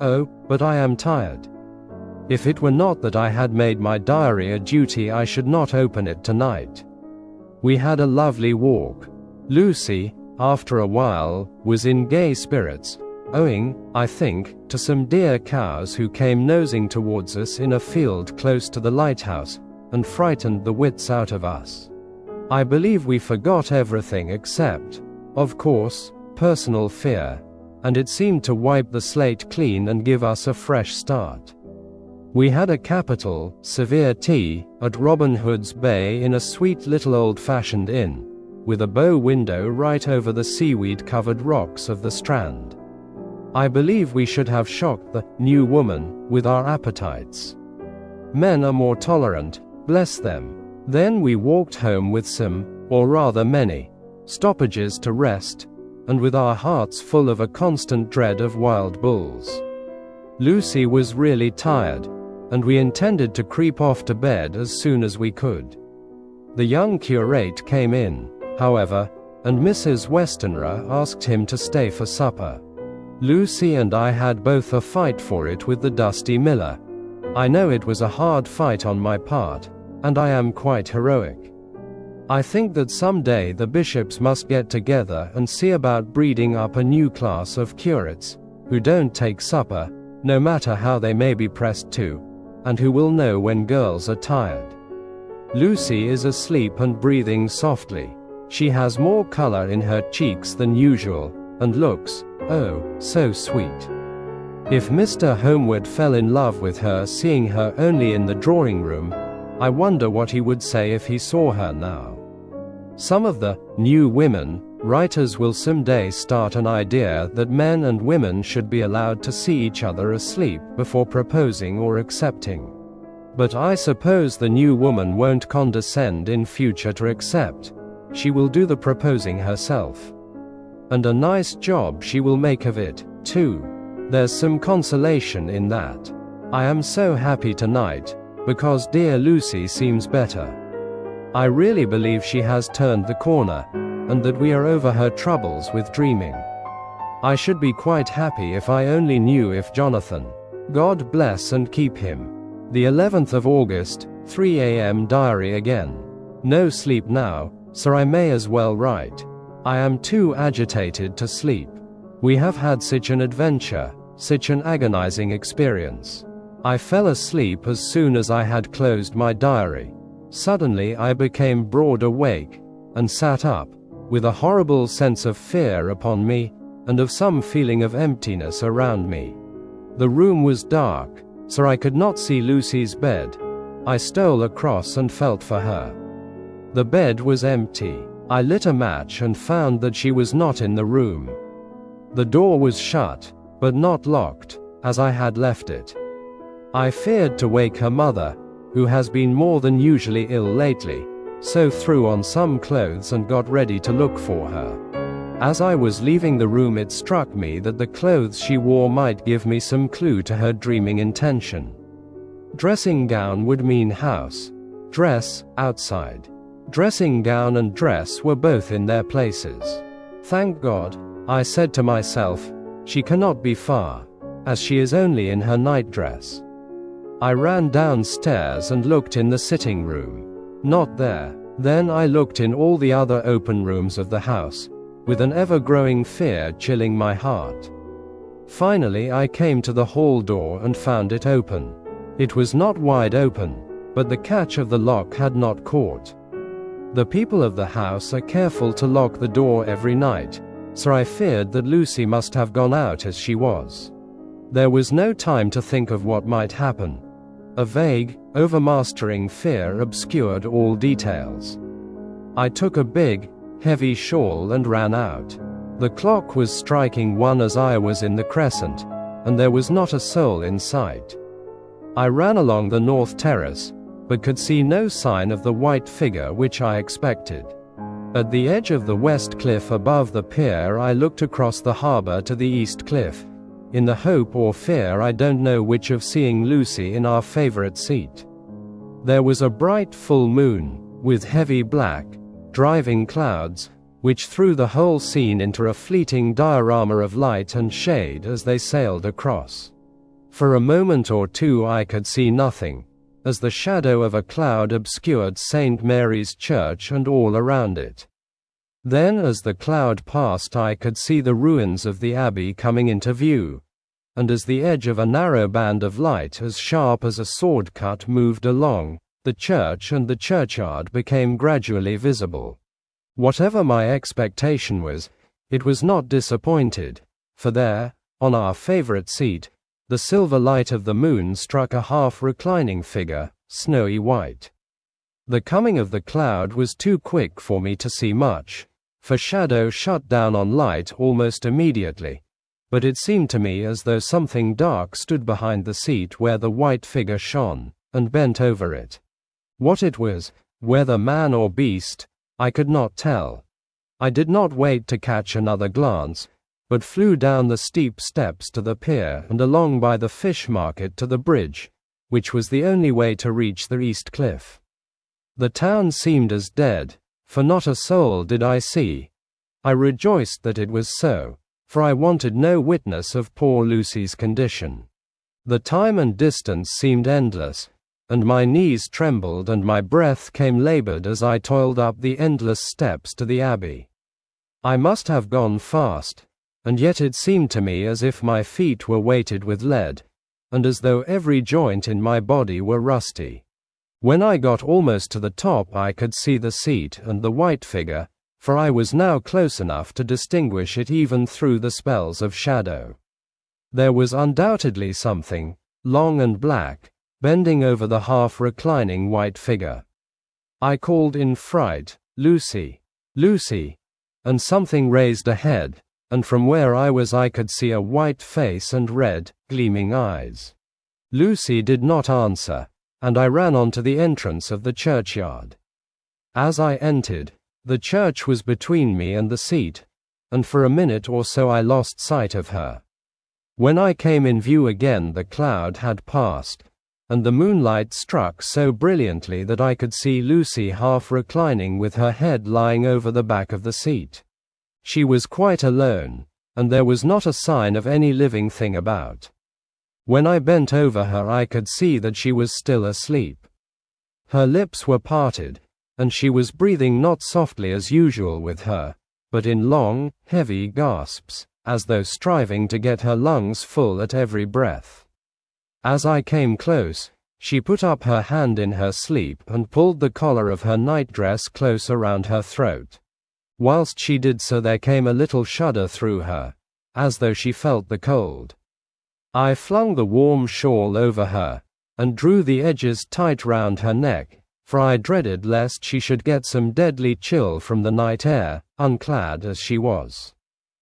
Oh, but I am tired. If it were not that I had made my diary a duty, I should not open it tonight. We had a lovely walk. Lucy, after a while, was in gay spirits, owing, I think, to some dear cows who came nosing towards us in a field close to the lighthouse, and frightened the wits out of us. I believe we forgot everything except, of course, personal fear, and it seemed to wipe the slate clean and give us a fresh start. We had a capital, severe tea, at Robin Hood's Bay in a sweet little old-fashioned inn, with a bow window right over the seaweed-covered rocks of the Strand. I believe we should have shocked the new woman with our appetites. Men are more tolerant, bless them. Then we walked home with some, or rather many, stoppages to rest, and with our hearts full of a constant dread of wild bulls. Lucy was really tired, and we intended to creep off to bed as soon as we could. The young curate came in, however, and Mrs. Westenra asked him to stay for supper. Lucy and I had both a fight for it with the dusty miller. I know it was a hard fight on my part, and I am quite heroic. I think that some day the bishops must get together and see about breeding up a new class of curates, who don't take supper, no matter how they may be pressed to, and who will know when girls are tired. Lucy is asleep and breathing softly. She has more color in her cheeks than usual, and looks, oh, so sweet. If Mr. Homewood fell in love with her seeing her only in the drawing room, I wonder what he would say if he saw her now. Some of the new women writers will someday start an idea that men and women should be allowed to see each other asleep before proposing or accepting. But I suppose the new woman won't condescend in future to accept. She will do the proposing herself. And a nice job she will make of it, too. There's some consolation in that. I am so happy tonight, because dear Lucy seems better. I really believe she has turned the corner, and that we are over her troubles with dreaming. I should be quite happy if I only knew if Jonathan, God bless and keep him. The 11th of August, 3 a.m. diary again. No sleep now, so I may as well write. I am too agitated to sleep. We have had such an adventure, such an agonizing experience. I fell asleep as soon as I had closed my diary. Suddenly I became broad awake, and sat up, with a horrible sense of fear upon me, and of some feeling of emptiness around me. The room was dark, so I could not see Lucy's bed. I stole across and felt for her. The bed was empty. I lit a match and found that she was not in the room. The door was shut, but not locked, as I had left it. I feared to wake her mother, who has been more than usually ill lately, so threw on some clothes and got ready to look for her. As I was leaving the room, it struck me that the clothes she wore might give me some clue to her dreaming intention. Dressing gown would mean house. Dress, outside. Dressing gown and dress were both in their places. Thank God, I said to myself, she cannot be far, as she is only in her nightdress. I ran downstairs and looked in the sitting room. Not there. Then I looked in all the other open rooms of the house, with an ever-growing fear chilling my heart. Finally I came to the hall door and found it open. It was not wide open, but the catch of the lock had not caught. The people of the house are careful to lock the door every night, so I feared that Lucy must have gone out as she was. There was no time to think of what might happen. A vague, overmastering fear obscured all details. I took a big, heavy shawl and ran out. The clock was striking 1 as I was in the crescent, and there was not a soul in sight. I ran along the north terrace, but could see no sign of the white figure which I expected. At the edge of the west cliff above the pier I looked across the harbour to the east cliff, in the hope or fear, I don't know which, of seeing Lucy in our favourite seat. There was a bright full moon, with heavy black, driving clouds, which threw the whole scene into a fleeting diorama of light and shade as they sailed across. For a moment or two I could see nothing, as the shadow of a cloud obscured St. Mary's Church and all around it. Then as the cloud passed I could see the ruins of the abbey coming into view, and as the edge of a narrow band of light as sharp as a sword cut moved along, the church and the churchyard became gradually visible. Whatever my expectation was, it was not disappointed, for there, on our favourite seat, the silver light of the moon struck a half-reclining figure, snowy white. The coming of the cloud was too quick for me to see much, for shadow shut down on light almost immediately, but it seemed to me as though something dark stood behind the seat where the white figure shone, and bent over it. What it was, whether man or beast, I could not tell. I did not wait to catch another glance, but flew down the steep steps to the pier and along by the fish market to the bridge, which was the only way to reach the east cliff. The town seemed as dead, for not a soul did I see. I rejoiced that it was so, for I wanted no witness of poor Lucy's condition. The time and distance seemed endless, and my knees trembled and my breath came labored as I toiled up the endless steps to the abbey. I must have gone fast, and yet it seemed to me as if my feet were weighted with lead, and as though every joint in my body were rusty. When I got almost to the top I could see the seat and the white figure, for I was now close enough to distinguish it even through the spells of shadow. There was undoubtedly something, long and black, bending over the half-reclining white figure. I called in fright, "Lucy! Lucy!" and something raised a head, and from where I was I could see a white face and red, gleaming eyes. Lucy did not answer, and I ran on to the entrance of the churchyard. As I entered, the church was between me and the seat, and for a minute or so I lost sight of her. When I came in view again the cloud had passed, and the moonlight struck so brilliantly that I could see Lucy half reclining with her head lying over the back of the seat. She was quite alone, and there was not a sign of any living thing about. When I bent over her I could see that she was still asleep. Her lips were parted, and she was breathing not softly as usual with her, but in long, heavy gasps, as though striving to get her lungs full at every breath. As I came close, she put up her hand in her sleep and pulled the collar of her nightdress close around her throat. Whilst she did so there came a little shudder through her, as though she felt the cold. I flung the warm shawl over her, and drew the edges tight round her neck, for I dreaded lest she should get some deadly chill from the night air, unclad as she was.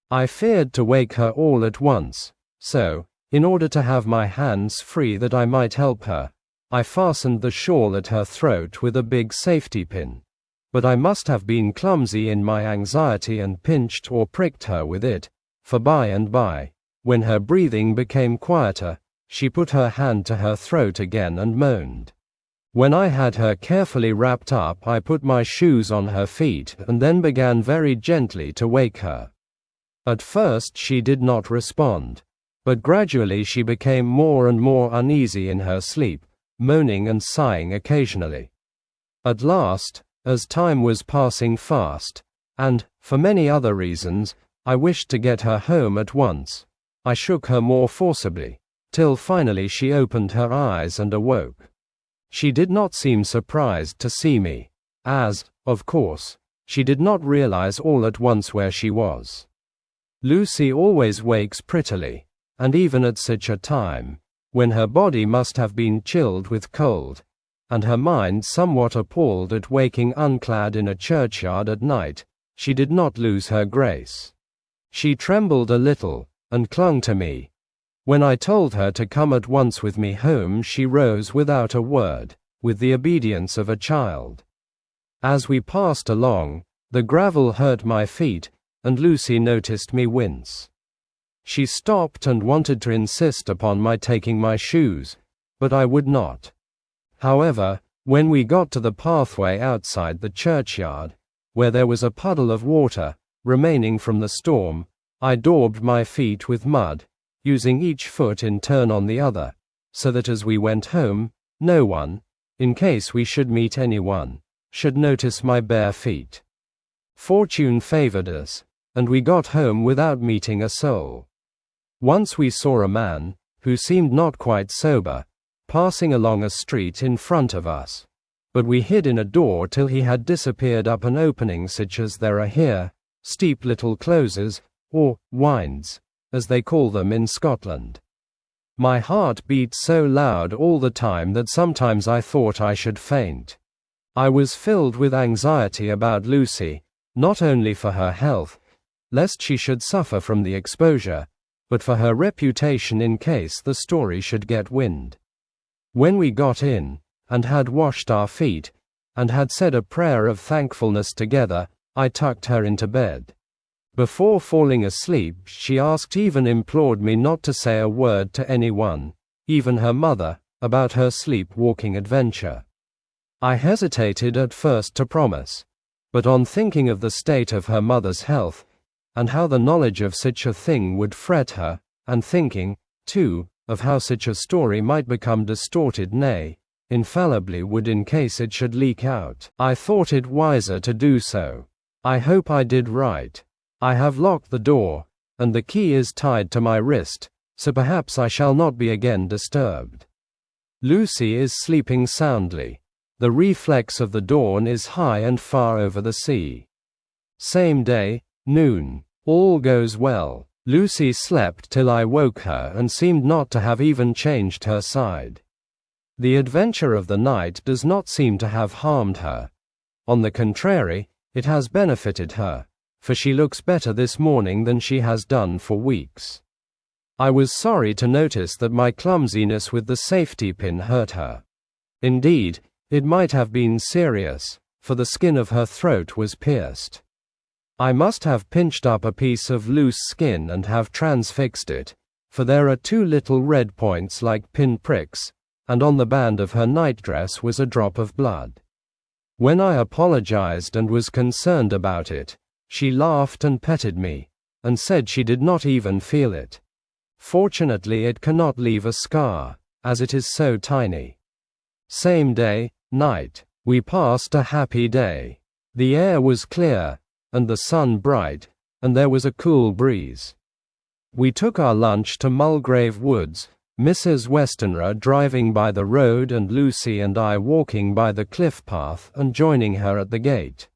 I feared to wake her all at once, so, in order to have my hands free that I might help her, I fastened the shawl at her throat with a big safety pin. But I must have been clumsy in my anxiety and pinched or pricked her with it, for by and by, when her breathing became quieter, she put her hand to her throat again and moaned. When I had her carefully wrapped up, I put my shoes on her feet and then began very gently to wake her. At first she did not respond, but gradually she became more and more uneasy in her sleep, moaning and sighing occasionally. At last, as time was passing fast, and, for many other reasons, I wished to get her home at once, I shook her more forcibly, till finally she opened her eyes and awoke. She did not seem surprised to see me, as, of course, she did not realize all at once where she was. Lucy always wakes prettily, and even at such a time, when her body must have been chilled with cold, and her mind somewhat appalled at waking unclad in a churchyard at night, she did not lose her grace. She trembled a little, and clung to me. When I told her to come at once with me home, she rose without a word, with the obedience of a child. As we passed along, the gravel hurt my feet, and Lucy noticed me wince. She stopped and wanted to insist upon my taking my shoes, but I would not. However, when we got to the pathway outside the churchyard, where there was a puddle of water remaining from the storm, I daubed my feet with mud, using each foot in turn on the other, so that as we went home, no one, in case we should meet anyone, should notice my bare feet. Fortune favored us, and we got home without meeting a soul. Once we saw a man, who seemed not quite sober, passing along a street in front of us, but we hid in a door till he had disappeared up an opening such as there are here, steep little closes, or winds, as they call them in Scotland. My heart beat so loud all the time that sometimes I thought I should faint. I was filled with anxiety about Lucy, not only for her health, lest she should suffer from the exposure, but for her reputation in case the story should get wind. When we got in, and had washed our feet, and had said a prayer of thankfulness together, I tucked her into bed. Before falling asleep, she asked, even implored me not to say a word to anyone, even her mother, about her sleep-walking adventure. I hesitated at first to promise, but on thinking of the state of her mother's health, and how the knowledge of such a thing would fret her, and thinking, too, of how such a story might become distorted, nay, infallibly would in case it should leak out, I thought it wiser to do so. I hope I did right. I have locked the door, and the key is tied to my wrist, so perhaps I shall not be again disturbed. Lucy is sleeping soundly. The reflex of the dawn is high and far over the sea. Same day, noon. All goes well. Lucy slept till I woke her and seemed not to have even changed her side. The adventure of the night does not seem to have harmed her. On the contrary, it has benefited her, for she looks better this morning than she has done for weeks. I was sorry to notice that my clumsiness with the safety pin hurt her. Indeed, it might have been serious, for the skin of her throat was pierced. I must have pinched up a piece of loose skin and have transfixed it, for there are two little red points like pin pricks, and on the band of her nightdress was a drop of blood. When I apologized and was concerned about it, she laughed and petted me, and said she did not even feel it. Fortunately, it cannot leave a scar, as it is so tiny. Same day, night. We passed a happy day. The air was clear, and the sun bright, and there was a cool breeze. We took our lunch to Mulgrave Woods, Mrs. Westenra driving by the road and Lucy and I walking by the cliff path and joining her at the gate.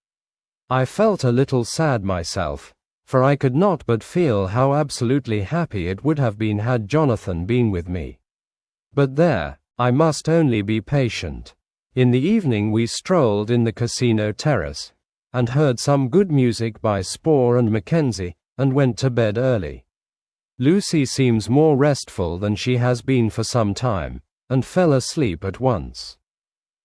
I felt a little sad myself, for I could not but feel how absolutely happy it would have been had Jonathan been with me. But there, I must only be patient. In the evening we strolled in the casino terrace, and heard some good music by Spohr and Mackenzie, and went to bed early. Lucy seems more restful than she has been for some time, and fell asleep at once.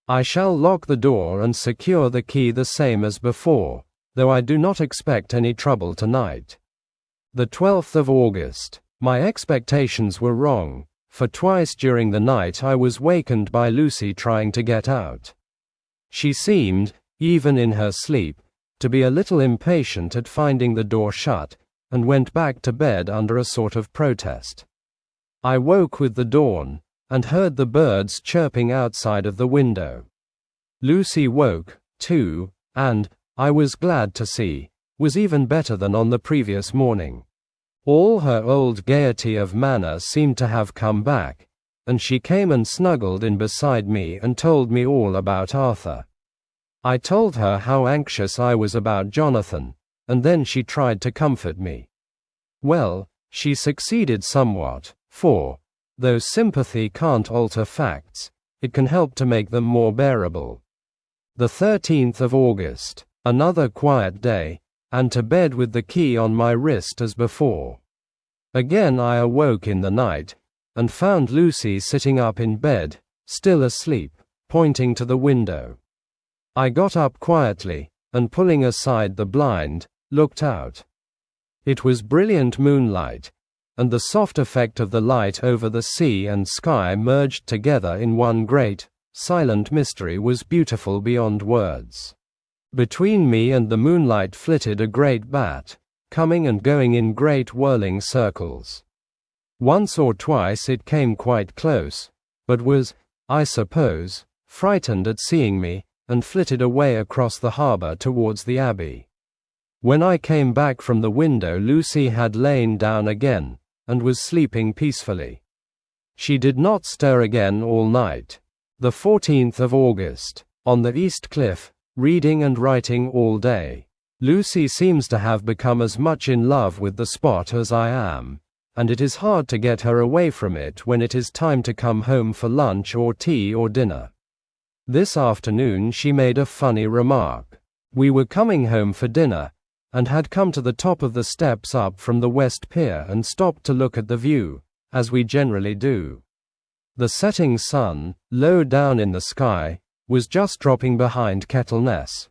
I shall lock the door and secure the key the same as before, though I do not expect any trouble tonight. The 12th of August. My expectations were wrong, for twice during the night I was wakened by Lucy trying to get out. She seemed, even in her sleep, to be a little impatient at finding the door shut, and went back to bed under a sort of protest. I woke with the dawn, and heard the birds chirping outside of the window. Lucy woke, too, and, I was glad to see, was even better than on the previous morning. All her old gaiety of manner seemed to have come back, and she came and snuggled in beside me and told me all about Arthur. I told her how anxious I was about Jonathan, and then she tried to comfort me. Well, she succeeded somewhat, for, though sympathy can't alter facts, it can help to make them more bearable. The 13th of August, another quiet day, and to bed with the key on my wrist as before. Again I awoke in the night, and found Lucy sitting up in bed, still asleep, pointing to the window. I got up quietly, and pulling aside the blind, looked out. It was brilliant moonlight, and the soft effect of the light over the sea and sky merged together in one great, silent mystery was beautiful beyond words. Between me and the moonlight flitted a great bat, coming and going in great whirling circles. Once or twice it came quite close, but was, I suppose, frightened at seeing me, and flitted away across the harbor towards the abbey. When I came back from the window, Lucy had lain down again, and was sleeping peacefully. She did not stir again all night. The 14th of August, on the East Cliff, reading and writing all day. Lucy seems to have become as much in love with the spot as I am, and it is hard to get her away from it when it is time to come home for lunch or tea or dinner. This afternoon she made a funny remark. We were coming home for dinner, and had come to the top of the steps up from the West Pier and stopped to look at the view, as we generally do. The setting sun, low down in the sky, was just dropping behind Kettleness.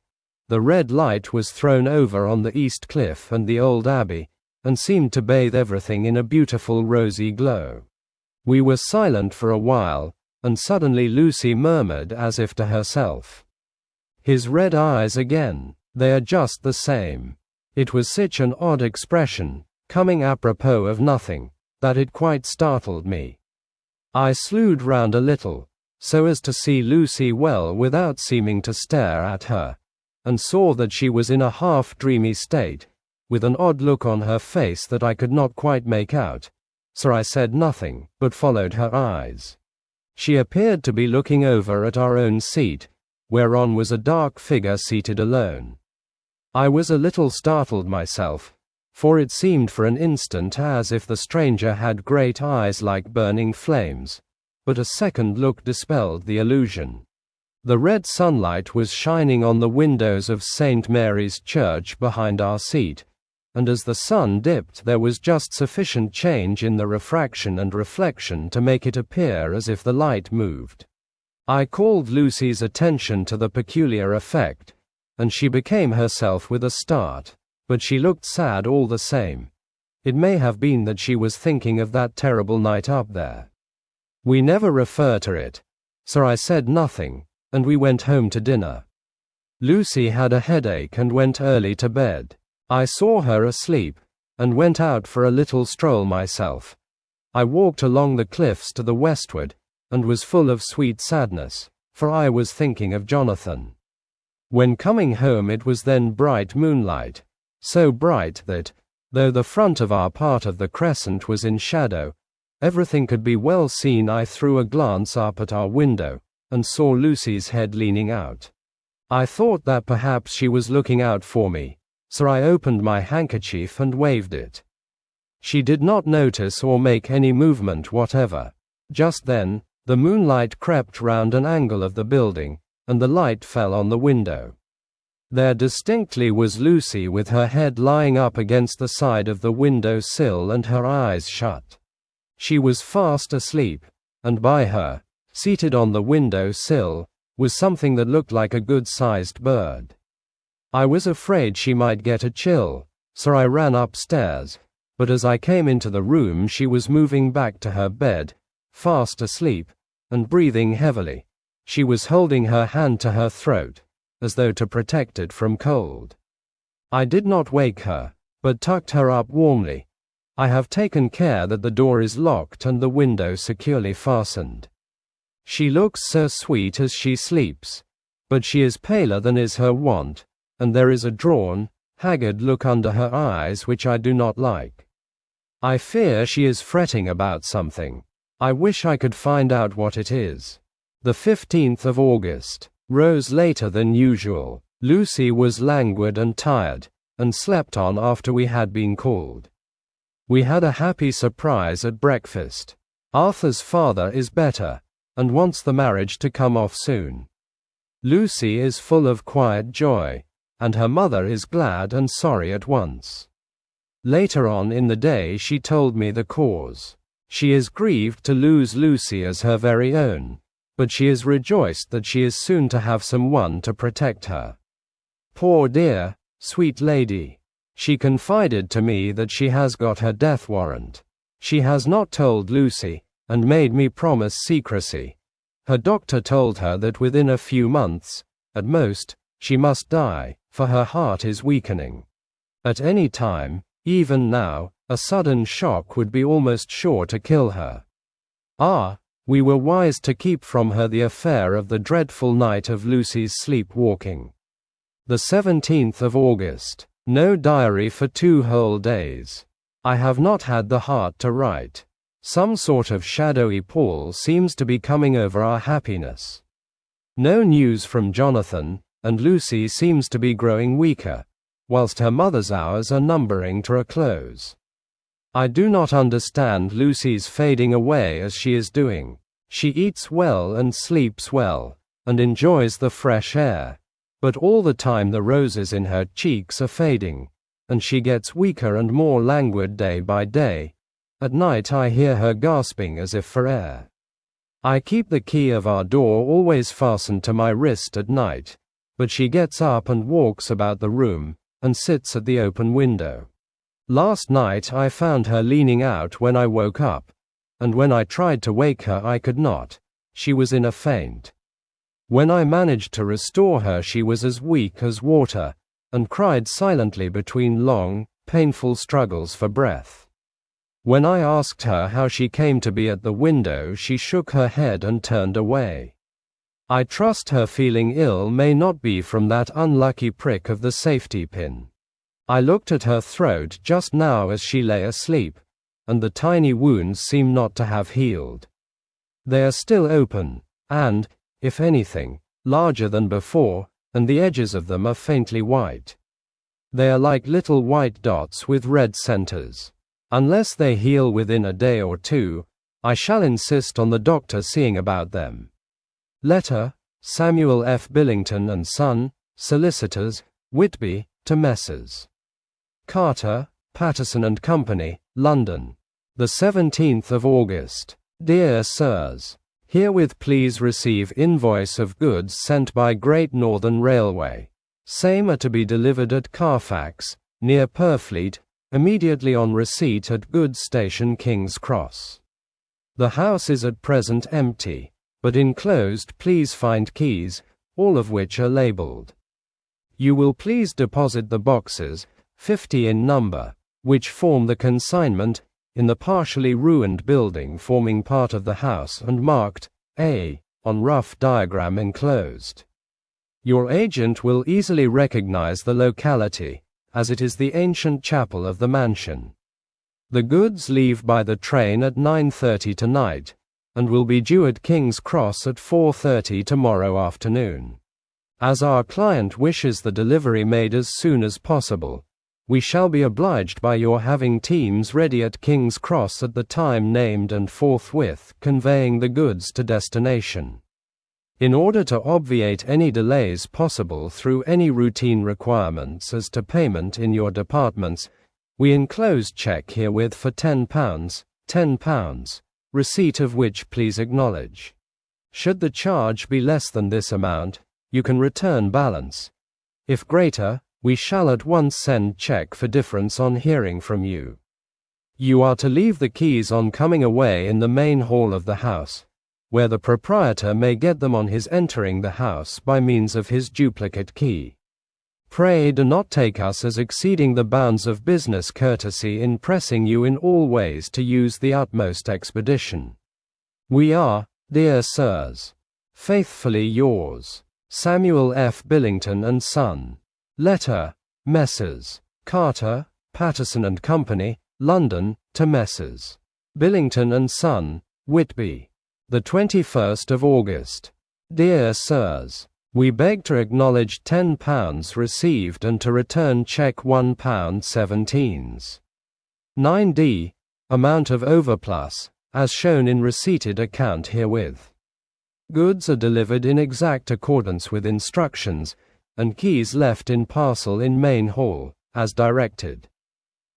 The red light was thrown over on the East Cliff and the old abbey, and seemed to bathe everything in a beautiful rosy glow. We were silent for a while, and suddenly Lucy murmured as if to herself, "His red eyes again, they are just the same." It was such an odd expression, coming apropos of nothing, that it quite startled me. I slewed round a little, so as to see Lucy well without seeming to stare at her, and saw that she was in a half-dreamy state, with an odd look on her face that I could not quite make out, so I said nothing, but followed her eyes. She appeared to be looking over at our own seat, whereon was a dark figure seated alone. I was a little startled myself, for it seemed for an instant as if the stranger had great eyes like burning flames, but a second look dispelled the illusion. The red sunlight was shining on the windows of St. Mary's Church behind our seat, and as the sun dipped there was just sufficient change in the refraction and reflection to make it appear as if the light moved. I called Lucy's attention to the peculiar effect, and she became herself with a start, but she looked sad all the same. It may have been that she was thinking of that terrible night up there. We never refer to it, so I said nothing, and we went home to dinner. Lucy had a headache and went early to bed. I saw her asleep, and went out for a little stroll myself. I walked along the cliffs to the westward, and was full of sweet sadness, for I was thinking of Jonathan. When coming home it was then bright moonlight, so bright that, though the front of our part of the crescent was in shadow, everything could be well seen. I threw a glance up at our window, and saw Lucy's head leaning out. I thought that perhaps she was looking out for me, so I opened my handkerchief and waved it. She did not notice or make any movement whatever. Just then, the moonlight crept round an angle of the building, and the light fell on the window. There distinctly was Lucy with her head lying up against the side of the window sill and her eyes shut. She was fast asleep, and by her, seated on the window sill, was something that looked like a good-sized bird. I was afraid she might get a chill, so I ran upstairs, but as I came into the room she was moving back to her bed, fast asleep, and breathing heavily. She was holding her hand to her throat, as though to protect it from cold. I did not wake her, but tucked her up warmly. I have taken care that the door is locked and the window securely fastened. She looks so sweet as she sleeps, but she is paler than is her wont, and there is a drawn, haggard look under her eyes which I do not like. I fear she is fretting about something. I wish I could find out what it is. The 15th of August. Rose later than usual. Lucy was languid and tired, and slept on after we had been called. We had a happy surprise at breakfast. Arthur's father is better, and wants the marriage to come off soon. Lucy is full of quiet joy, and her mother is glad and sorry at once. Later on in the day she told me the cause. She is grieved to lose Lucy as her very own, but she is rejoiced that she is soon to have someone to protect her. Poor dear, sweet lady. She confided to me that she has got her death warrant. She has not told Lucy, and made me promise secrecy. Her doctor told her that within a few months, at most, she must die, for her heart is weakening. At any time, even now, a sudden shock would be almost sure to kill her. We were wise to keep from her the affair of the dreadful night of Lucy's sleepwalking. The 17th of August. No diary for 2 whole days. I have not had the heart to write. Some sort of shadowy pall seems to be coming over our happiness. No news from Jonathan, and Lucy seems to be growing weaker, whilst her mother's hours are numbering to a close. I do not understand Lucy's fading away as she is doing. She eats well and sleeps well, and enjoys the fresh air, but all the time the roses in her cheeks are fading, and she gets weaker and more languid day by day. At night I hear her gasping as if for air. I keep the key of our door always fastened to my wrist at night, but she gets up and walks about the room, and sits at the open window. Last night I found her leaning out when I woke up, and when I tried to wake her I could not. She was in a faint. When I managed to restore her she was as weak as water, and cried silently between long, painful struggles for breath. When I asked her how she came to be at the window she shook her head and turned away. I trust her feeling ill may not be from that unlucky prick of the safety pin. I looked at her throat just now as she lay asleep, and the tiny wounds seem not to have healed. They are still open, and, if anything, larger than before, and the edges of them are faintly white. They are like little white dots with red centers. Unless they heal within a day or two, I shall insist on the doctor seeing about them. Letter, Samuel F. Billington and Son, Solicitors, Whitby, to Messrs. Carter, Patterson and Company, London. The 17th of August. Dear Sirs, herewith please receive invoice of goods sent by Great Northern Railway. Same are to be delivered at Carfax, near Purfleet, immediately on receipt at goods station King's Cross. The house is at present empty, but enclosed please find keys, all of which are labeled. You will please deposit the boxes, 50 in number, which form the consignment, in the partially ruined building forming part of the house and marked A on rough diagram enclosed. Your agent will easily recognize the locality, as it is the ancient chapel of the mansion. The goods leave by the train at 9:30 tonight, and will be due at King's Cross at 4:30 tomorrow afternoon. As our client wishes the delivery made as soon as possible, we shall be obliged by your having teams ready at King's Cross at the time named and forthwith conveying the goods to destination. In order to obviate any delays possible through any routine requirements as to payment in your departments, we enclose check herewith for £10, receipt of which please acknowledge. Should the charge be less than this amount, you can return balance. If greater, we shall at once send check for difference on hearing from you. You are to leave the keys on coming away in the main hall of the house, where the proprietor may get them on his entering the house by means of his duplicate key. Pray do not take us as exceeding the bounds of business courtesy in pressing you in all ways to use the utmost expedition. We are, dear sirs, faithfully yours, Samuel F. Billington and Son. Letter, Messrs. Carter, Patterson and Company, London, to Messrs. Billington and Son, Whitby. The 21st of August. Dear Sirs, we beg to acknowledge £10 received and to return cheque £1.17. 9d, amount of overplus, as shown in receipted account herewith. Goods are delivered in exact accordance with instructions, and keys left in parcel in main hall, as directed.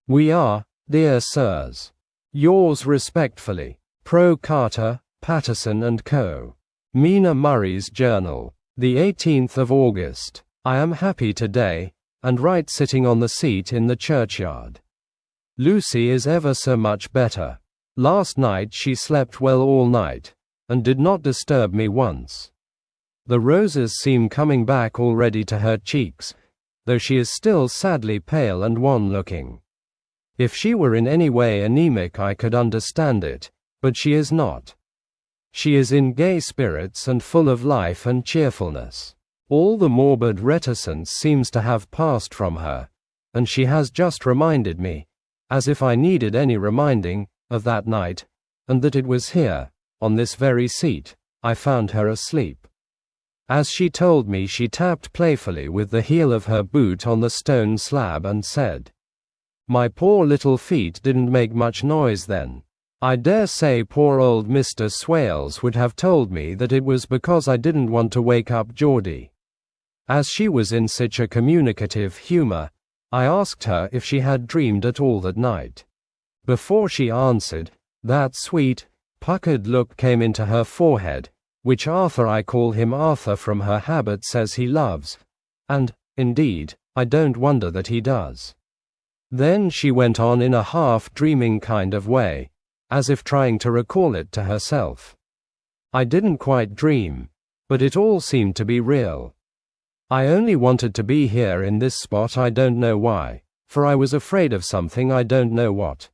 We are, dear sirs, yours respectfully, Pro Carter, Patterson and Co. Mina Murray's Journal. The 18th of August. I am happy today, and write sitting on the seat in the churchyard. Lucy is ever so much better. Last night she slept well all night, and did not disturb me once. The roses seem coming back already to her cheeks, though she is still sadly pale and wan-looking. If she were in any way anemic I could understand it, but she is not. She is in gay spirits and full of life and cheerfulness. All the morbid reticence seems to have passed from her, and she has just reminded me, as if I needed any reminding, of that night, and that it was here, on this very seat, I found her asleep. As she told me, she tapped playfully with the heel of her boot on the stone slab and said, "My poor little feet didn't make much noise then. I dare say poor old Mr. Swales would have told me that it was because I didn't want to wake up Geordie." As she was in such a communicative humor, I asked her if she had dreamed at all that night. Before she answered, that sweet, puckered look came into her forehead, which Arthur, I call him Arthur from her habit, says he loves, and, indeed, I don't wonder that he does. Then she went on in a half-dreaming kind of way, as if trying to recall it to herself. I didn't quite dream, but it all seemed to be real. I only wanted to be here in this spot, I don't know why, for I was afraid of something, I don't know what.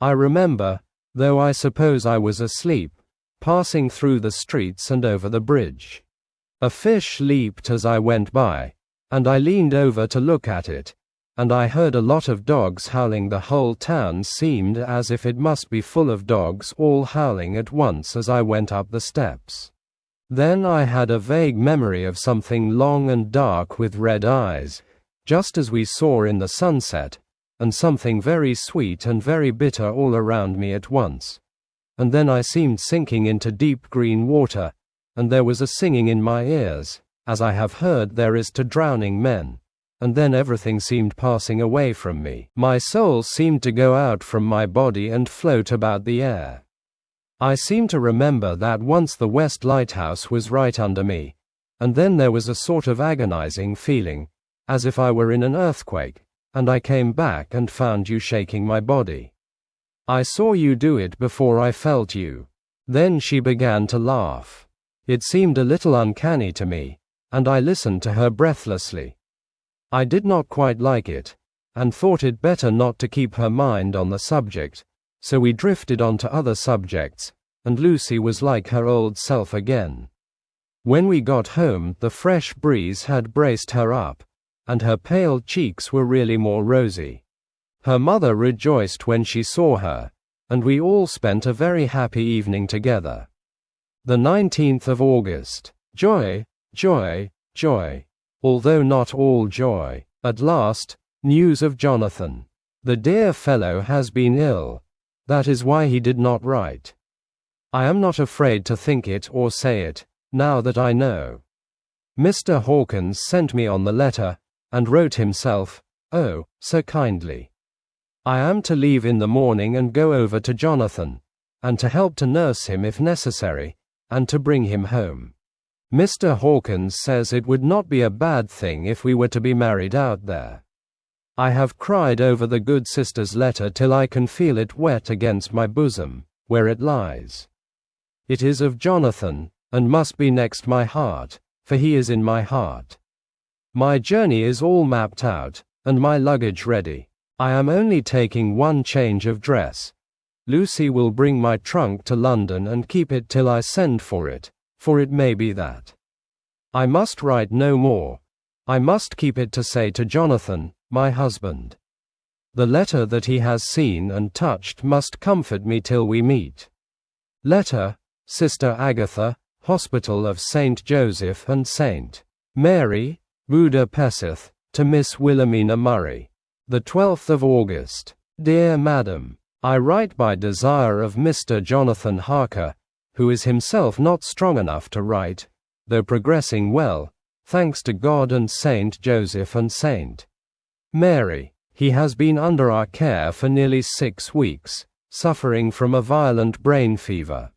I remember, though I suppose I was asleep, passing through the streets and over the bridge. A fish leaped as I went by, and I leaned over to look at it, and I heard a lot of dogs howling. The whole town seemed as if it must be full of dogs all howling at once as I went up the steps. Then I had a vague memory of something long and dark with red eyes, just as we saw in the sunset, and something very sweet and very bitter all around me at once. And then I seemed sinking into deep green water, and there was a singing in my ears, as I have heard there is to drowning men. And then everything seemed passing away from me. My soul seemed to go out from my body and float about the air. I seem to remember that once the West Lighthouse was right under me, and then there was a sort of agonizing feeling, as if I were in an earthquake, and I came back and found you shaking my body. I saw you do it before I felt you. Then she began to laugh. It seemed a little uncanny to me, and I listened to her breathlessly. I did not quite like it, and thought it better not to keep her mind on the subject, so we drifted on to other subjects, and Lucy was like her old self again. When we got home, the fresh breeze had braced her up, and her pale cheeks were really more rosy. Her mother rejoiced when she saw her, and we all spent a very happy evening together. The 19th of August. Joy, joy, joy. Although not all joy. At last, news of Jonathan. The dear fellow has been ill. That is why he did not write. I am not afraid to think it or say it, now that I know. Mr. Hawkins sent me on the letter, and wrote himself, oh, so kindly. I am to leave in the morning and go over to Jonathan, and to help to nurse him if necessary, and to bring him home. Mr. Hawkins says it would not be a bad thing if we were to be married out there. I have cried over the good sister's letter till I can feel it wet against my bosom, where it lies. It is of Jonathan, and must be next my heart, for he is in my heart. My journey is all mapped out, and my luggage ready. I am only taking one change of dress. Lucy will bring my trunk to London and keep it till I send for it may be that I must write no more. I must keep it to say to Jonathan, my husband. The letter that he has seen and touched must comfort me till we meet. Letter, Sister Agatha, Hospital of St. Joseph and St. Mary, Buda Pesith, to Miss Wilhelmina Murray. The 12th of August. Dear Madam, I write by desire of Mr. Jonathan Harker, who is himself not strong enough to write, though progressing well, thanks to God and St. Joseph and St. Mary. He has been under our care for nearly 6 weeks, suffering from a violent brain fever.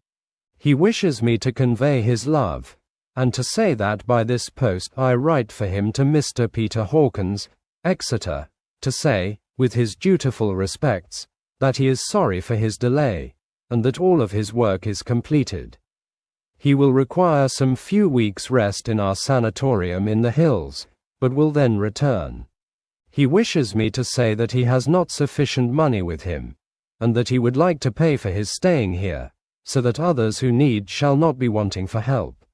He wishes me to convey his love, and to say that by this post I write for him to Mr. Peter Hawkins, Exeter, to say, with his dutiful respects, that he is sorry for his delay, and that all of his work is completed. He will require some few weeks' rest in our sanatorium in the hills, but will then return. He wishes me to say that he has not sufficient money with him, and that he would like to pay for his staying here, so that others who need shall not be wanting for help.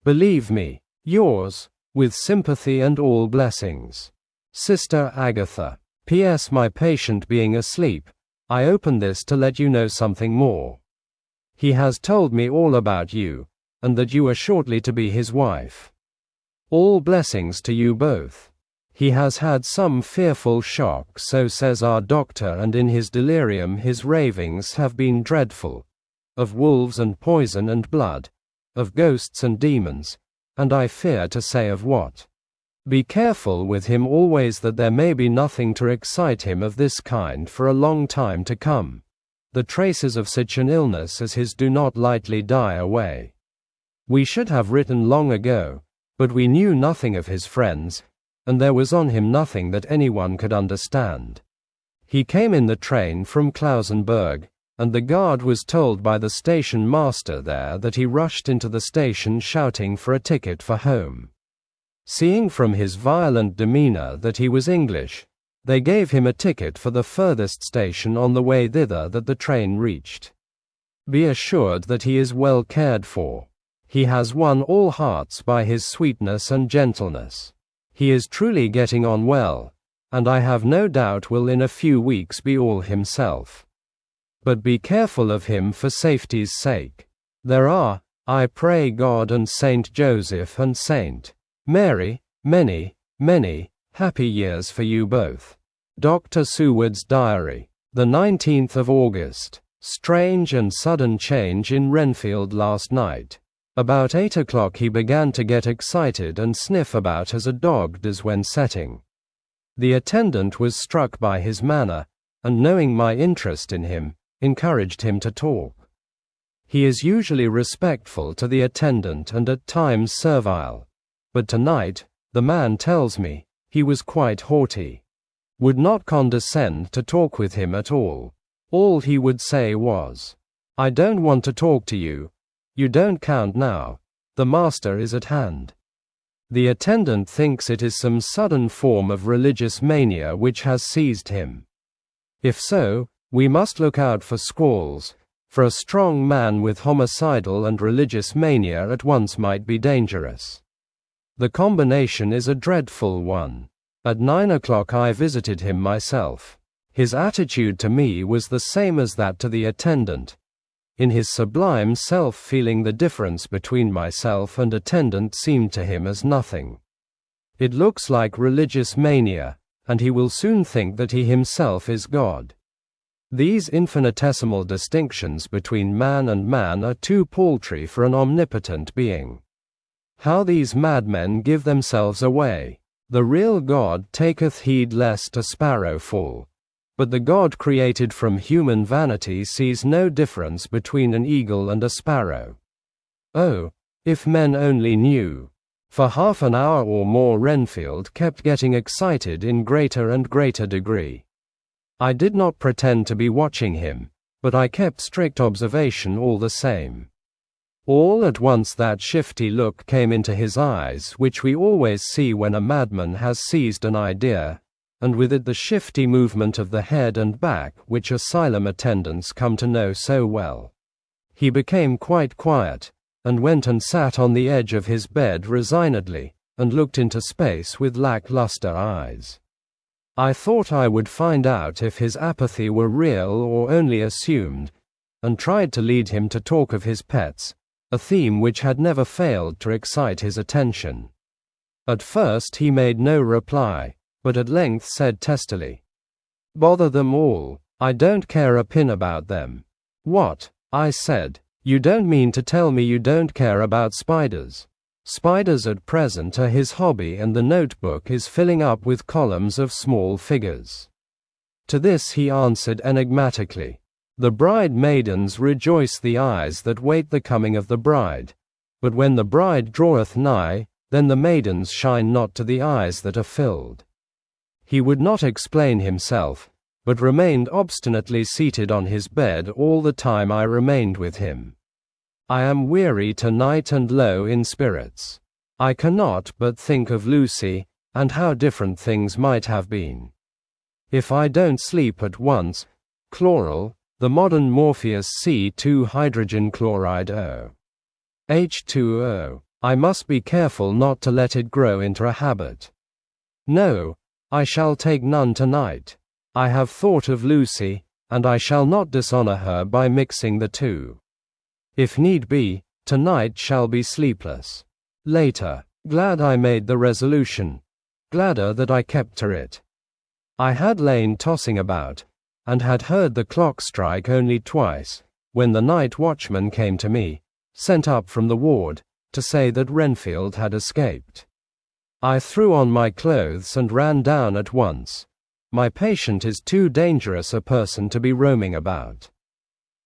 Believe me, yours, with sympathy and all blessings, Sister Agatha. P.S. My patient being asleep, I open this to let you know something more. He has told me all about you, and that you are shortly to be his wife. All blessings to you both. He has had some fearful shock, so says our doctor, and in his delirium his ravings have been dreadful. Of wolves and poison and blood, of ghosts and demons, and I fear to say of what. Be careful with him always, that there may be nothing to excite him of this kind for a long time to come. The traces of such an illness as his do not lightly die away. We should have written long ago, but we knew nothing of his friends, and there was on him nothing that anyone could understand. He came in the train from Klausenburg, and the guard was told by the station master there that he rushed into the station shouting for a ticket for home. Seeing from his violent demeanor that he was English, they gave him a ticket for the furthest station on the way thither that the train reached. Be assured that he is well cared for. He has won all hearts by his sweetness and gentleness. He is truly getting on well, and I have no doubt will in a few weeks be all himself. But be careful of him for safety's sake. There are, I pray God and Saint Joseph and Saint Mary, many, many happy years for you both. Dr. Seward's Diary. The 19th of August. Strange and sudden change in Renfield last night. About 8 o'clock he began to get excited and sniff about as a dog does when setting. The attendant was struck by his manner, and knowing my interest in him, encouraged him to talk. He is usually respectful to the attendant and at times servile, but tonight, the man tells me, he was quite haughty. Would not condescend to talk with him at all. All he would say was, "I don't want to talk to you. You don't count now. The master is at hand." The attendant thinks it is some sudden form of religious mania which has seized him. If so, we must look out for squalls, for a strong man with homicidal and religious mania at once might be dangerous. The combination is a dreadful one. At 9 o'clock I visited him myself. His attitude to me was the same as that to the attendant. In his sublime self feeling, the difference between myself and attendant seemed to him as nothing. It looks like religious mania, and he will soon think that he himself is God. These infinitesimal distinctions between man and man are too paltry for an omnipotent being. How these madmen give themselves away! The real God taketh heed lest a sparrow fall. But the God created from human vanity sees no difference between an eagle and a sparrow. Oh, if men only knew! For half an hour or more Renfield kept getting excited in greater and greater degree. I did not pretend to be watching him, but I kept strict observation all the same. All at once that shifty look came into his eyes which we always see when a madman has seized an idea, and with it the shifty movement of the head and back which asylum attendants come to know so well. He became quite quiet, and went and sat on the edge of his bed resignedly, and looked into space with lackluster eyes. I thought I would find out if his apathy were real or only assumed, and tried to lead him to talk of his pets, a theme which had never failed to excite his attention. At first he made no reply, but at length said testily, "Bother them all, I don't care a pin about them." "What?" I said. "You don't mean to tell me you don't care about spiders?" Spiders at present are his hobby, and the notebook is filling up with columns of small figures. To this he answered enigmatically, "The bride maidens rejoice the eyes that wait the coming of the bride, but when the bride draweth nigh, then the maidens shine not to the eyes that are filled." He would not explain himself, but remained obstinately seated on his bed all the time I remained with him. I am weary tonight and low in spirits. I cannot but think of Lucy, and how different things might have been. If I don't sleep at once, chloral, the modern Morpheus C2 hydrogen chloride O. H2O, I must be careful not to let it grow into a habit. No, I shall take none tonight. I have thought of Lucy, and I shall not dishonor her by mixing the two. If need be, tonight shall be sleepless. Later, glad I made the resolution, gladder that I kept to it. I had lain tossing about, and had heard the clock strike only twice, when the night watchman came to me, sent up from the ward, to say that Renfield had escaped. I threw on my clothes and ran down at once. My patient is too dangerous a person to be roaming about.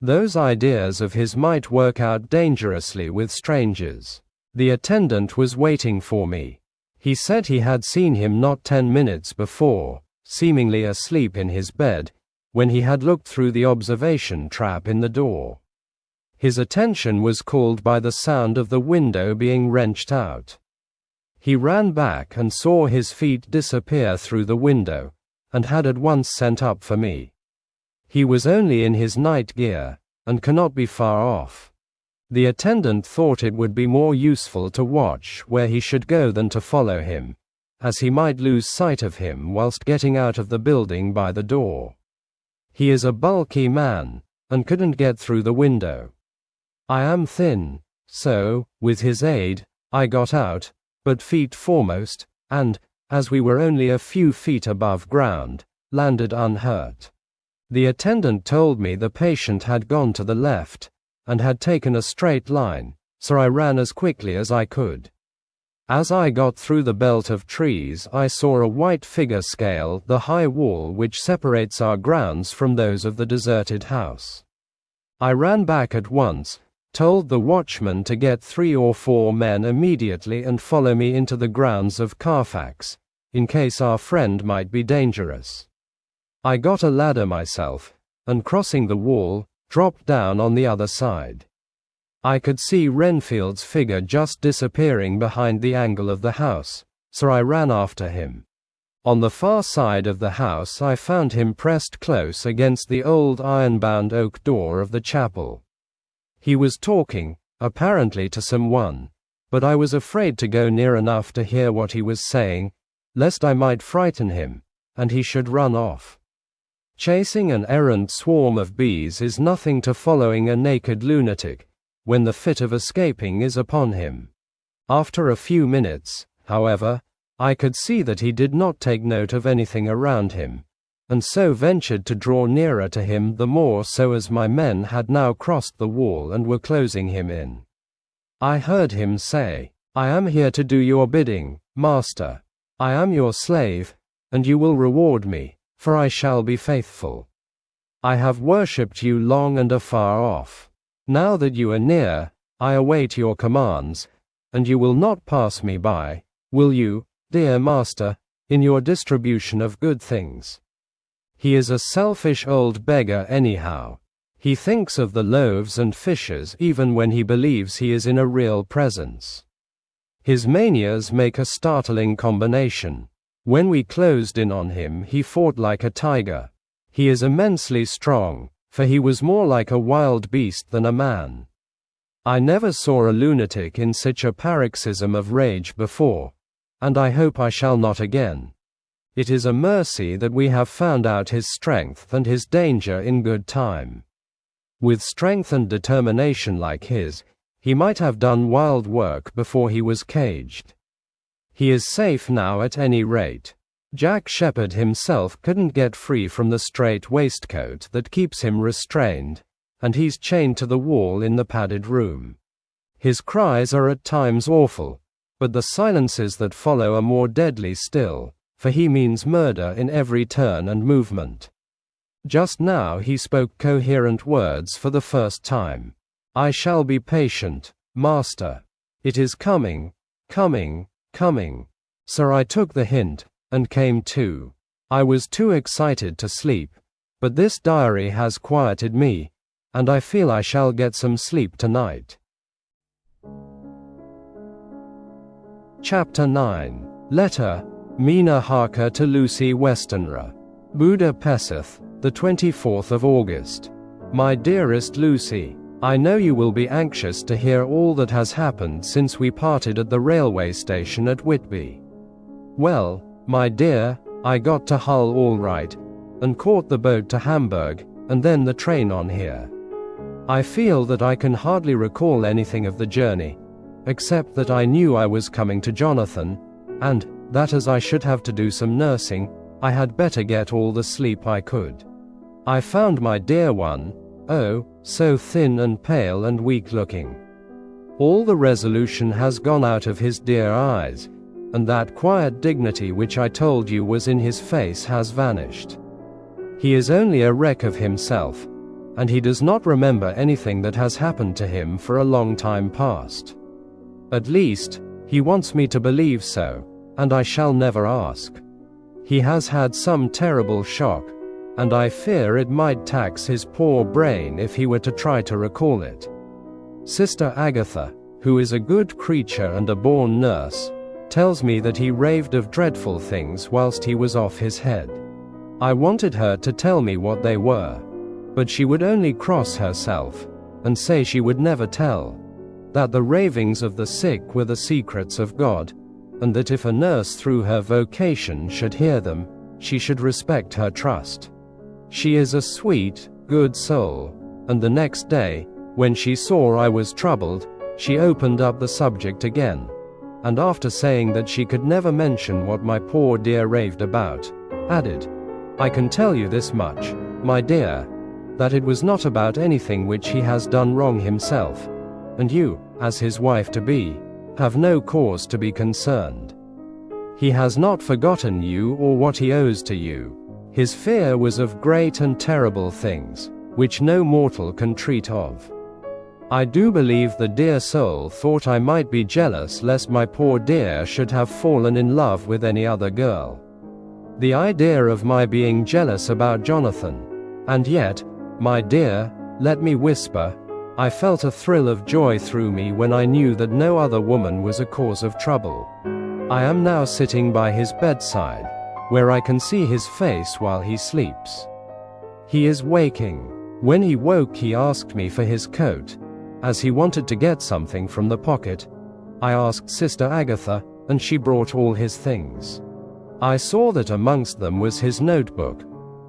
Those ideas of his might work out dangerously with strangers. The attendant was waiting for me. He said he had seen him not 10 minutes before, seemingly asleep in his bed, when he had looked through the observation trap in the door. His attention was called by the sound of the window being wrenched out. He ran back and saw his feet disappear through the window, and had at once sent up for me. He was only in his night gear, and cannot be far off. The attendant thought it would be more useful to watch where he should go than to follow him, as he might lose sight of him whilst getting out of the building by the door. He is a bulky man, and couldn't get through the window. I am thin, so, with his aid, I got out, but feet foremost, and, as we were only a few feet above ground, landed unhurt. The attendant told me the patient had gone to the left, and had taken a straight line, so I ran as quickly as I could. As I got through the belt of trees, I saw a white figure scale the high wall which separates our grounds from those of the deserted house. I ran back at once, told the watchman to get 3 or 4 men immediately and follow me into the grounds of Carfax, in case our friend might be dangerous. I got a ladder myself, and crossing the wall, dropped down on the other side. I could see Renfield's figure just disappearing behind the angle of the house, so I ran after him. On the far side of the house I found him pressed close against the old iron-bound oak door of the chapel. He was talking, apparently to someone, but I was afraid to go near enough to hear what he was saying, lest I might frighten him, and he should run off. Chasing an errant swarm of bees is nothing to following a naked lunatic, when the fit of escaping is upon him. After a few minutes, however, I could see that he did not take note of anything around him, and so ventured to draw nearer to him, the more so as my men had now crossed the wall and were closing him in. I heard him say, "I am here to do your bidding, master. I am your slave, and you will reward me, for I shall be faithful. I have worshipped you long and afar off. Now that you are near, I await your commands, and you will not pass me by, will you, dear master, in your distribution of good things? He is a selfish old beggar anyhow. He thinks of the loaves and fishes even when he believes he is in a real presence. His manias make a startling combination. When we closed in on him, he fought like a tiger. He is immensely strong, for he was more like a wild beast than a man. I never saw a lunatic in such a paroxysm of rage before, and I hope I shall not again. It is a mercy that we have found out his strength and his danger in good time. With strength and determination like his, he might have done wild work before he was caged. He is safe now at any rate. Jack Sheppard himself couldn't get free from the strait waistcoat that keeps him restrained, and he's chained to the wall in the padded room. His cries are at times awful, but the silences that follow are more deadly still, for he means murder in every turn and movement. Just now he spoke coherent words for the first time. I shall be patient, master. It is coming, coming, coming. Sir, I took the hint, and came to. I was too excited to sleep, but this diary has quieted me, and I feel I shall get some sleep tonight. Chapter 9. Letter, Mina Harker to Lucy Westenra. Budapest, the 24th of August. My dearest Lucy, I know you will be anxious to hear all that has happened since we parted at the railway station at Whitby. Well, my dear, I got to Hull all right, and caught the boat to Hamburg, and then the train on here. I feel that I can hardly recall anything of the journey, except that I knew I was coming to Jonathan, and that as I should have to do some nursing, I had better get all the sleep I could. I found my dear one, oh, so thin and pale and weak-looking. All the resolution has gone out of his dear eyes, and that quiet dignity which I told you was in his face has vanished. He is only a wreck of himself, and he does not remember anything that has happened to him for a long time past. At least, he wants me to believe so, and I shall never ask. He has had some terrible shock, and I fear it might tax his poor brain if he were to try to recall it. Sister Agatha, who is a good creature and a born nurse, tells me that he raved of dreadful things whilst he was off his head. I wanted her to tell me what they were, but she would only cross herself, and say she would never tell, that the ravings of the sick were the secrets of God, and that if a nurse through her vocation should hear them, she should respect her trust. She is a sweet, good soul, and the next day, when she saw I was troubled, she opened up the subject again, and after saying that she could never mention what my poor dear raved about, added, I can tell you this much, my dear, that it was not about anything which he has done wrong himself, and you, as his wife-to-be, have no cause to be concerned. He has not forgotten you or what he owes to you. His fear was of great and terrible things, which no mortal can treat of. I do believe the dear soul thought I might be jealous lest my poor dear should have fallen in love with any other girl. The idea of my being jealous about Jonathan, and yet, my dear, let me whisper, I felt a thrill of joy through me when I knew that no other woman was a cause of trouble. I am now sitting by his bedside, where I can see his face while he sleeps. He is waking. When he woke he asked me for his coat, as he wanted to get something from the pocket. I asked Sister Agatha, and she brought all his things. I saw that amongst them was his notebook,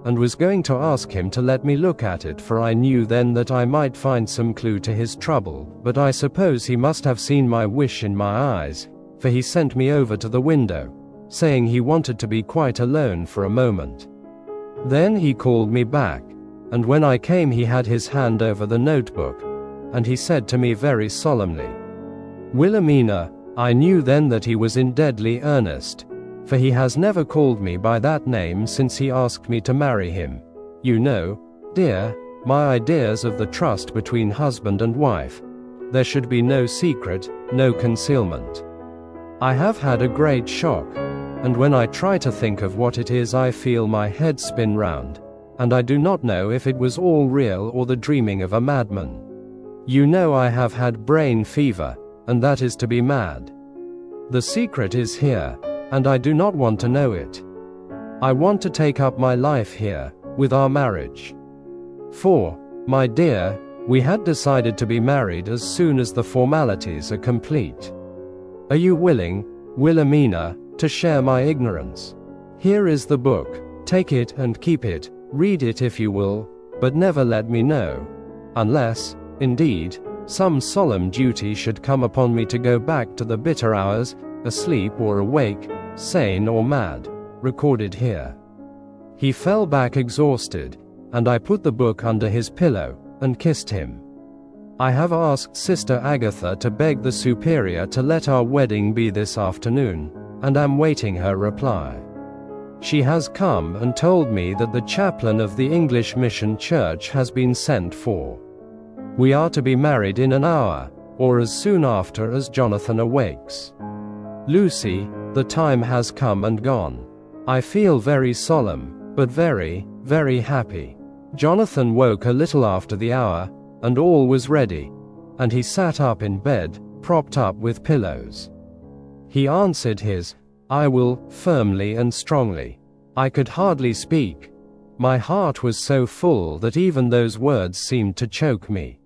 and was going to ask him to let me look at it, for I knew then that I might find some clue to his trouble, but I suppose he must have seen my wish in my eyes, for he sent me over to the window, saying he wanted to be quite alone for a moment. Then he called me back, and when I came he had his hand over the notebook, and he said to me very solemnly, Wilhelmina, I knew then that he was in deadly earnest, for he has never called me by that name since he asked me to marry him. You know, dear, my ideas of the trust between husband and wife. There should be no secret, no concealment. I have had a great shock, and when I try to think of what it is I feel my head spin round, and I do not know if it was all real or the dreaming of a madman. You know I have had brain fever, and that is to be mad. The secret is here, and I do not want to know it. I want to take up my life here, with our marriage. For, my dear, we had decided to be married as soon as the formalities are complete. Are you willing, Wilhelmina, to share my ignorance? Here is the book. Take it and keep it, read it if you will, but never let me know. Unless, indeed, some solemn duty should come upon me to go back to the bitter hours, asleep or awake, sane or mad, recorded here. He fell back exhausted, and I put the book under his pillow, and kissed him. I have asked Sister Agatha to beg the Superior to let our wedding be this afternoon, and am waiting her reply. She has come and told me that the chaplain of the English Mission Church has been sent for. We are to be married in an hour, or as soon after as Jonathan awakes. Lucy, the time has come and gone. I feel very solemn, but very, very happy. Jonathan woke a little after the hour, and all was ready, and he sat up in bed, propped up with pillows. He answered his "I will" firmly and strongly. I could hardly speak. My heart was so full that even those words seemed to choke me.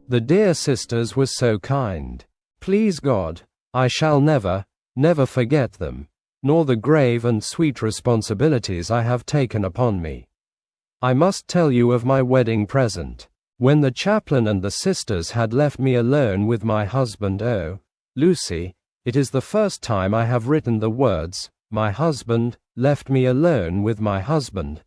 The dear sisters were so kind. Please God, I shall never, never forget them, nor the grave and sweet responsibilities I have taken upon me. I must tell you of my wedding present. When the chaplain and the sisters had left me alone with my husband, oh, Lucy, it is the first time I have written the words, my husband, left me alone with my husband.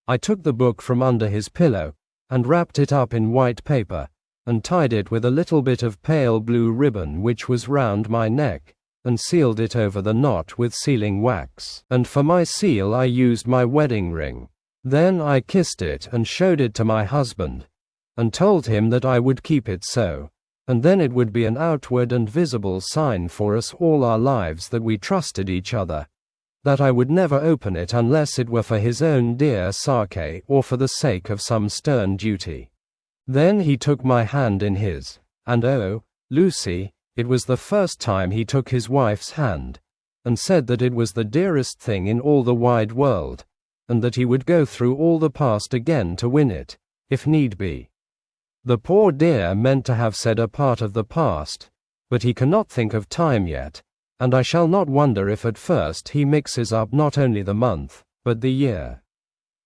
I took the book from under his pillow, and wrapped it up in white paper, and tied it with a little bit of pale blue ribbon which was round my neck, and sealed it over the knot with sealing wax, and for my seal I used my wedding ring. Then I kissed it and showed it to my husband, and told him that I would keep it so, and then it would be an outward and visible sign for us all our lives that we trusted each other, that I would never open it unless it were for his own dear sake or for the sake of some stern duty. Then he took my hand in his, and oh, Lucy, it was the first time he took his wife's hand, and said that it was the dearest thing in all the wide world, and that he would go through all the past again to win it, if need be. The poor dear meant to have said a part of the past, but he cannot think of time yet, and I shall not wonder if at first he mixes up not only the month, but the year.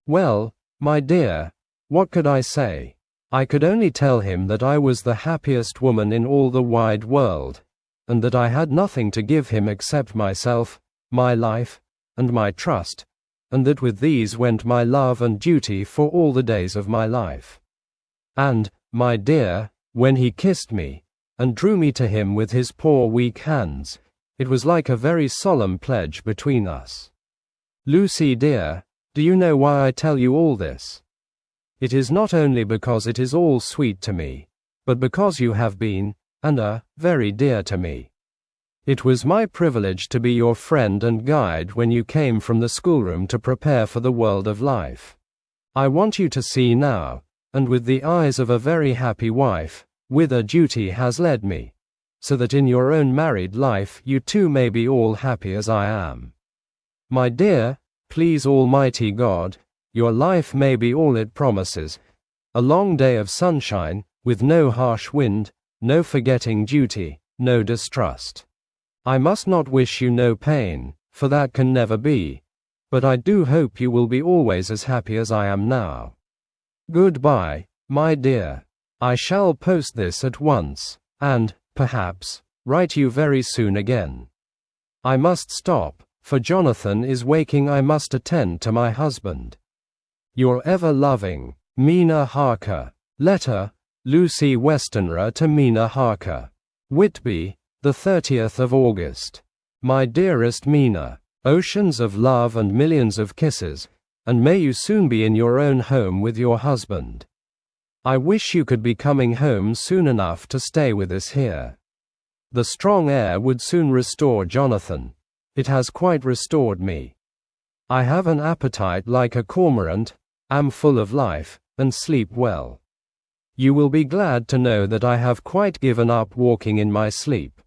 Well, my dear, what could I say? I could only tell him that I was the happiest woman in all the wide world, and that I had nothing to give him except myself, my life, and my trust, and that with these went my love and duty for all the days of my life. And, my dear, when he kissed me, and drew me to him with his poor weak hands, it was like a very solemn pledge between us. Lucy dear, do you know why I tell you all this? It is not only because it is all sweet to me, but because you have been, and are, very dear to me. It was my privilege to be your friend and guide when you came from the schoolroom to prepare for the world of life. I want you to see now, and with the eyes of a very happy wife, whither duty has led me, so that in your own married life you too may be all happy as I am. My dear, please Almighty God, your life may be all it promises, a long day of sunshine, with no harsh wind, no forgetting duty, no distrust. I must not wish you no pain, for that can never be, but I do hope you will be always as happy as I am now. Goodbye, my dear. I shall post this at once, and, perhaps, write you very soon again. I must stop, for Jonathan is waking. I must attend to my husband. Your ever-loving, Mina Harker. Letter, Lucy Westenra to Mina Harker. Whitby, the 30th of August. My dearest Mina, oceans of love and millions of kisses, and may you soon be in your own home with your husband. I wish you could be coming home soon enough to stay with us here. The strong air would soon restore Jonathan. It has quite restored me. I have an appetite like a cormorant, am full of life, and sleep well. You will be glad to know that I have quite given up walking in my sleep.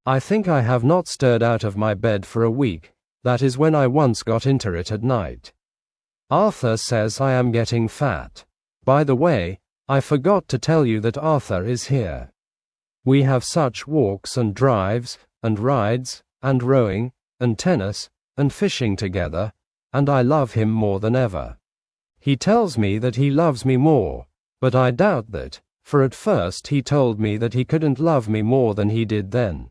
I think I have not stirred out of my bed for a week, that is when I once got into it at night. Arthur says I am getting fat. By the way, I forgot to tell you that Arthur is here. We have such walks and drives, and rides, and rowing, and tennis, and fishing together, and I love him more than ever. He tells me that he loves me more, but I doubt that, for at first he told me that he couldn't love me more than he did then.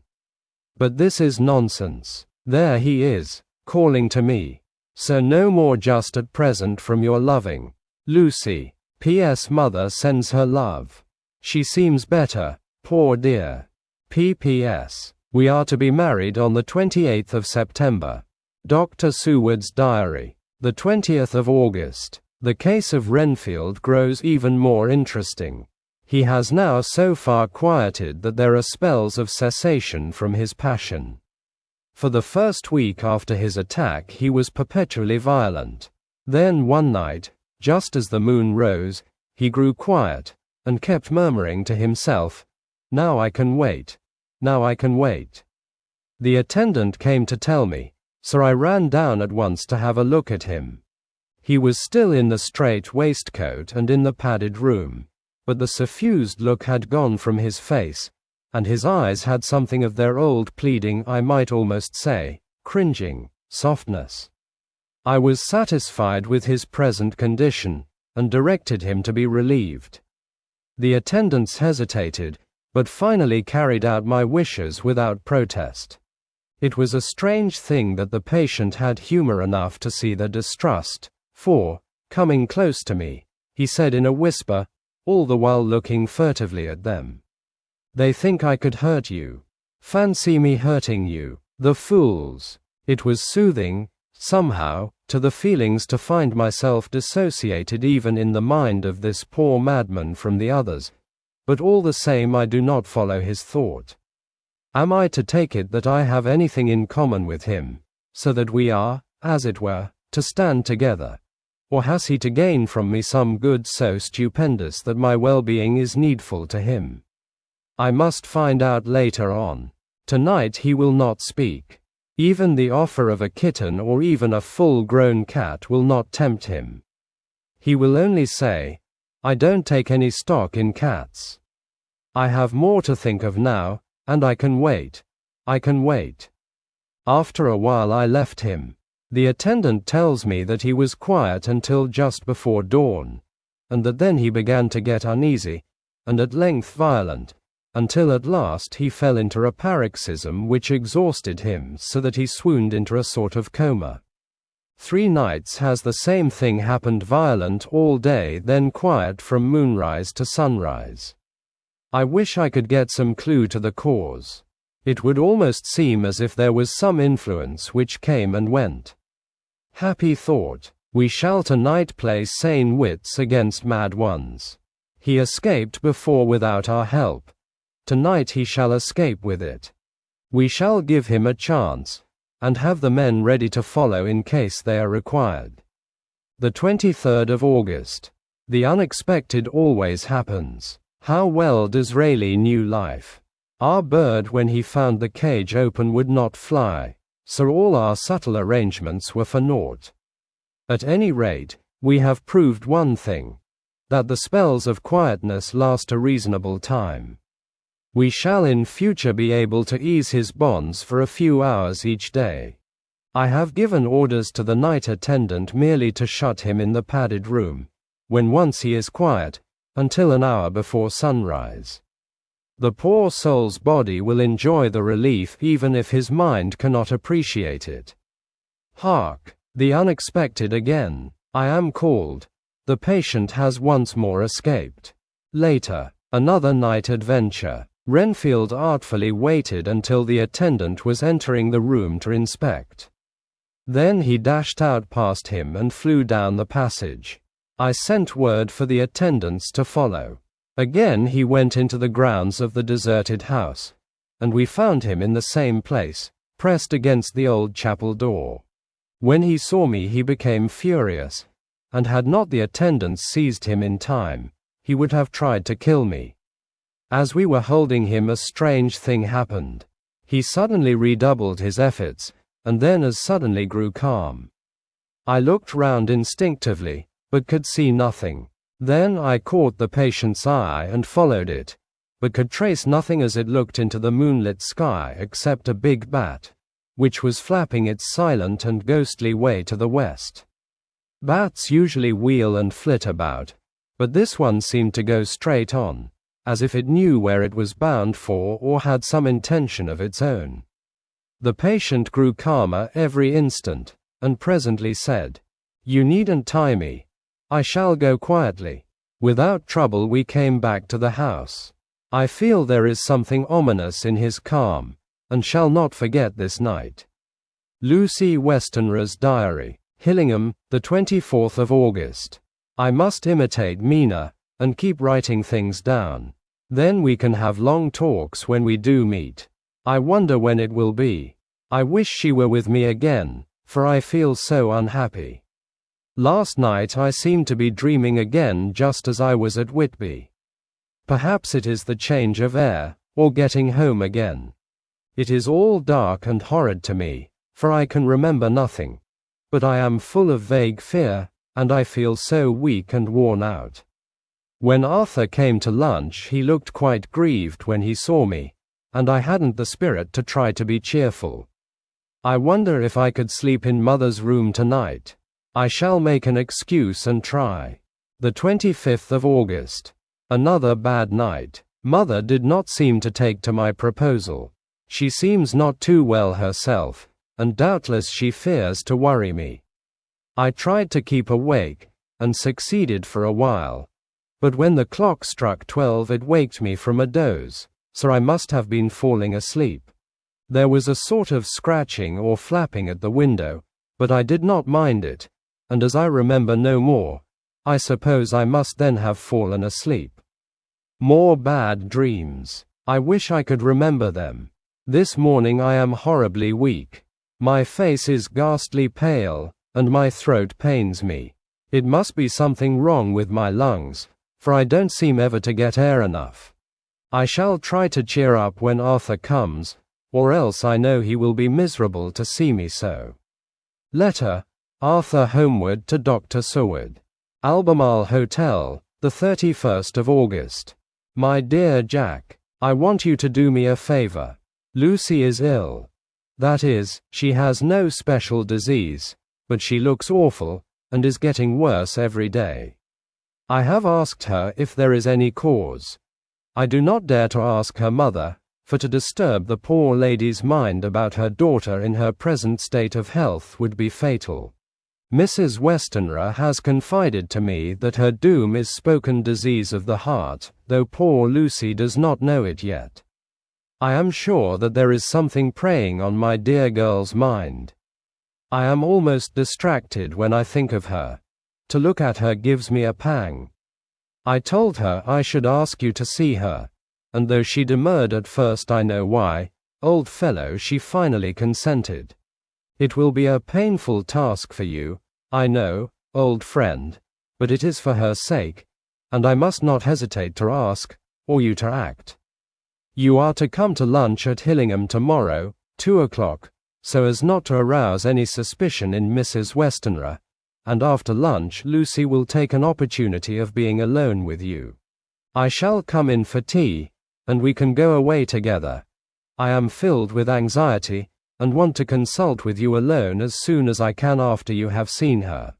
But this is nonsense. There he is, calling to me. So no more just at present from your loving Lucy. P.S. Mother sends her love. She seems better, poor dear. P.P.S. We are to be married on the 28th of September. Dr. Seward's diary. The 20th of August. The case of Renfield grows even more interesting. He has now so far quieted that there are spells of cessation from his passion. For the first week after his attack he was perpetually violent. Then one night, just as the moon rose, he grew quiet, and kept murmuring to himself, "Now I can wait. Now I can wait." The attendant came to tell me, so I ran down at once to have a look at him. He was still in the strait waistcoat and in the padded room, but the suffused look had gone from his face, and his eyes had something of their old pleading, I might almost say, cringing, softness. I was satisfied with his present condition, and directed him to be relieved. The attendants hesitated, but finally carried out my wishes without protest. It was a strange thing that the patient had humor enough to see their distrust, for, coming close to me, he said in a whisper, all the while looking furtively at them, "They think I could hurt you. Fancy me hurting you, the fools." It was soothing, somehow, to the feelings to find myself dissociated even in the mind of this poor madman from the others, but all the same I do not follow his thought. Am I to take it that I have anything in common with him, so that we are, as it were, to stand together? Or has he to gain from me some good so stupendous that my well-being is needful to him? I must find out later on. Tonight he will not speak. Even the offer of a kitten or even a full-grown cat will not tempt him. He will only say, "I don't take any stock in cats. I have more to think of now, and I can wait. I can wait." After a while I left him. The attendant tells me that he was quiet until just before dawn, and that then he began to get uneasy, and at length violent, until at last he fell into a paroxysm which exhausted him so that he swooned into a sort of coma. 3 nights has the same thing happened, violent all day, then quiet from moonrise to sunrise. I wish I could get some clue to the cause. It would almost seem as if there was some influence which came and went. Happy thought, we shall tonight play sane wits against mad ones. He escaped before without our help. Tonight he shall escape with it. We shall give him a chance, and have the men ready to follow in case they are required. The 23rd of August. The unexpected always happens. How well Disraeli knew life. Our bird, when he found the cage open, would not fly, so all our subtle arrangements were for naught. At any rate, we have proved one thing, that the spells of quietness last a reasonable time. We shall in future be able to ease his bonds for a few hours each day. I have given orders to the night attendant merely to shut him in the padded room, when once he is quiet, until an hour before sunrise. The poor soul's body will enjoy the relief even if his mind cannot appreciate it. Hark! The unexpected again. I am called. The patient has once more escaped. Later, another night adventure. Renfield artfully waited until the attendant was entering the room to inspect. Then he dashed out past him and flew down the passage. I sent word for the attendants to follow. Again he went into the grounds of the deserted house, and we found him in the same place, pressed against the old chapel door. When he saw me he became furious, and had not the attendants seized him in time, he would have tried to kill me. As we were holding him, a strange thing happened. He suddenly redoubled his efforts, and then as suddenly grew calm. I looked round instinctively, but could see nothing. Then I caught the patient's eye and followed it, but could trace nothing as it looked into the moonlit sky except a big bat, which was flapping its silent and ghostly way to the west. Bats usually wheel and flit about, but this one seemed to go straight on, as if it knew where it was bound for or had some intention of its own. The patient grew calmer every instant, and presently said, "You needn't tie me. I shall go quietly." Without trouble we came back to the house. I feel there is something ominous in his calm, and shall not forget this night. Lucy Westenra's Diary. Hillingham, the 24th of August. I must imitate Mina, and keep writing things down. Then we can have long talks when we do meet. I wonder when it will be. I wish she were with me again, for I feel so unhappy. Last night I seemed to be dreaming again just as I was at Whitby. Perhaps it is the change of air, or getting home again. It is all dark and horrid to me, for I can remember nothing. But I am full of vague fear, and I feel so weak and worn out. When Arthur came to lunch he looked quite grieved when he saw me, and I hadn't the spirit to try to be cheerful. I wonder if I could sleep in Mother's room tonight. I shall make an excuse and try. The 25th of August. Another bad night. Mother did not seem to take to my proposal. She seems not too well herself, and doubtless she fears to worry me. I tried to keep awake, and succeeded for a while. But when the clock struck 12 it waked me from a doze, so I must have been falling asleep. There was a sort of scratching or flapping at the window, but I did not mind it, and as I remember no more, I suppose I must then have fallen asleep. More bad dreams. I wish I could remember them. This morning I am horribly weak. My face is ghastly pale, and my throat pains me. It must be something wrong with my lungs, for I don't seem ever to get air enough. I shall try to cheer up when Arthur comes, or else I know he will be miserable to see me so. Letter, Arthur homeward to Dr. Seward. Albemarle Hotel, the 31st of August. My dear Jack, I want you to do me a favor. Lucy is ill. That is, she has no special disease, but she looks awful, and is getting worse every day. I have asked her if there is any cause. I do not dare to ask her mother, for to disturb the poor lady's mind about her daughter in her present state of health would be fatal. Mrs. Westenra has confided to me that her doom is spoken disease of the heart, though poor Lucy does not know it yet. I am sure that there is something preying on my dear girl's mind. I am almost distracted when I think of her. To look at her gives me a pang. I told her I should ask you to see her, and though she demurred at first, I know why, old fellow, she finally consented. It will be a painful task for you, I know, old friend, but it is for her sake, and I must not hesitate to ask, or you to act. You are to come to lunch at Hillingham tomorrow, 2 o'clock, so as not to arouse any suspicion in Mrs. Westenra, and after lunch Lucy will take an opportunity of being alone with you. I shall come in for tea, and we can go away together. I am filled with anxiety, and want to consult with you alone as soon as I can after you have seen her.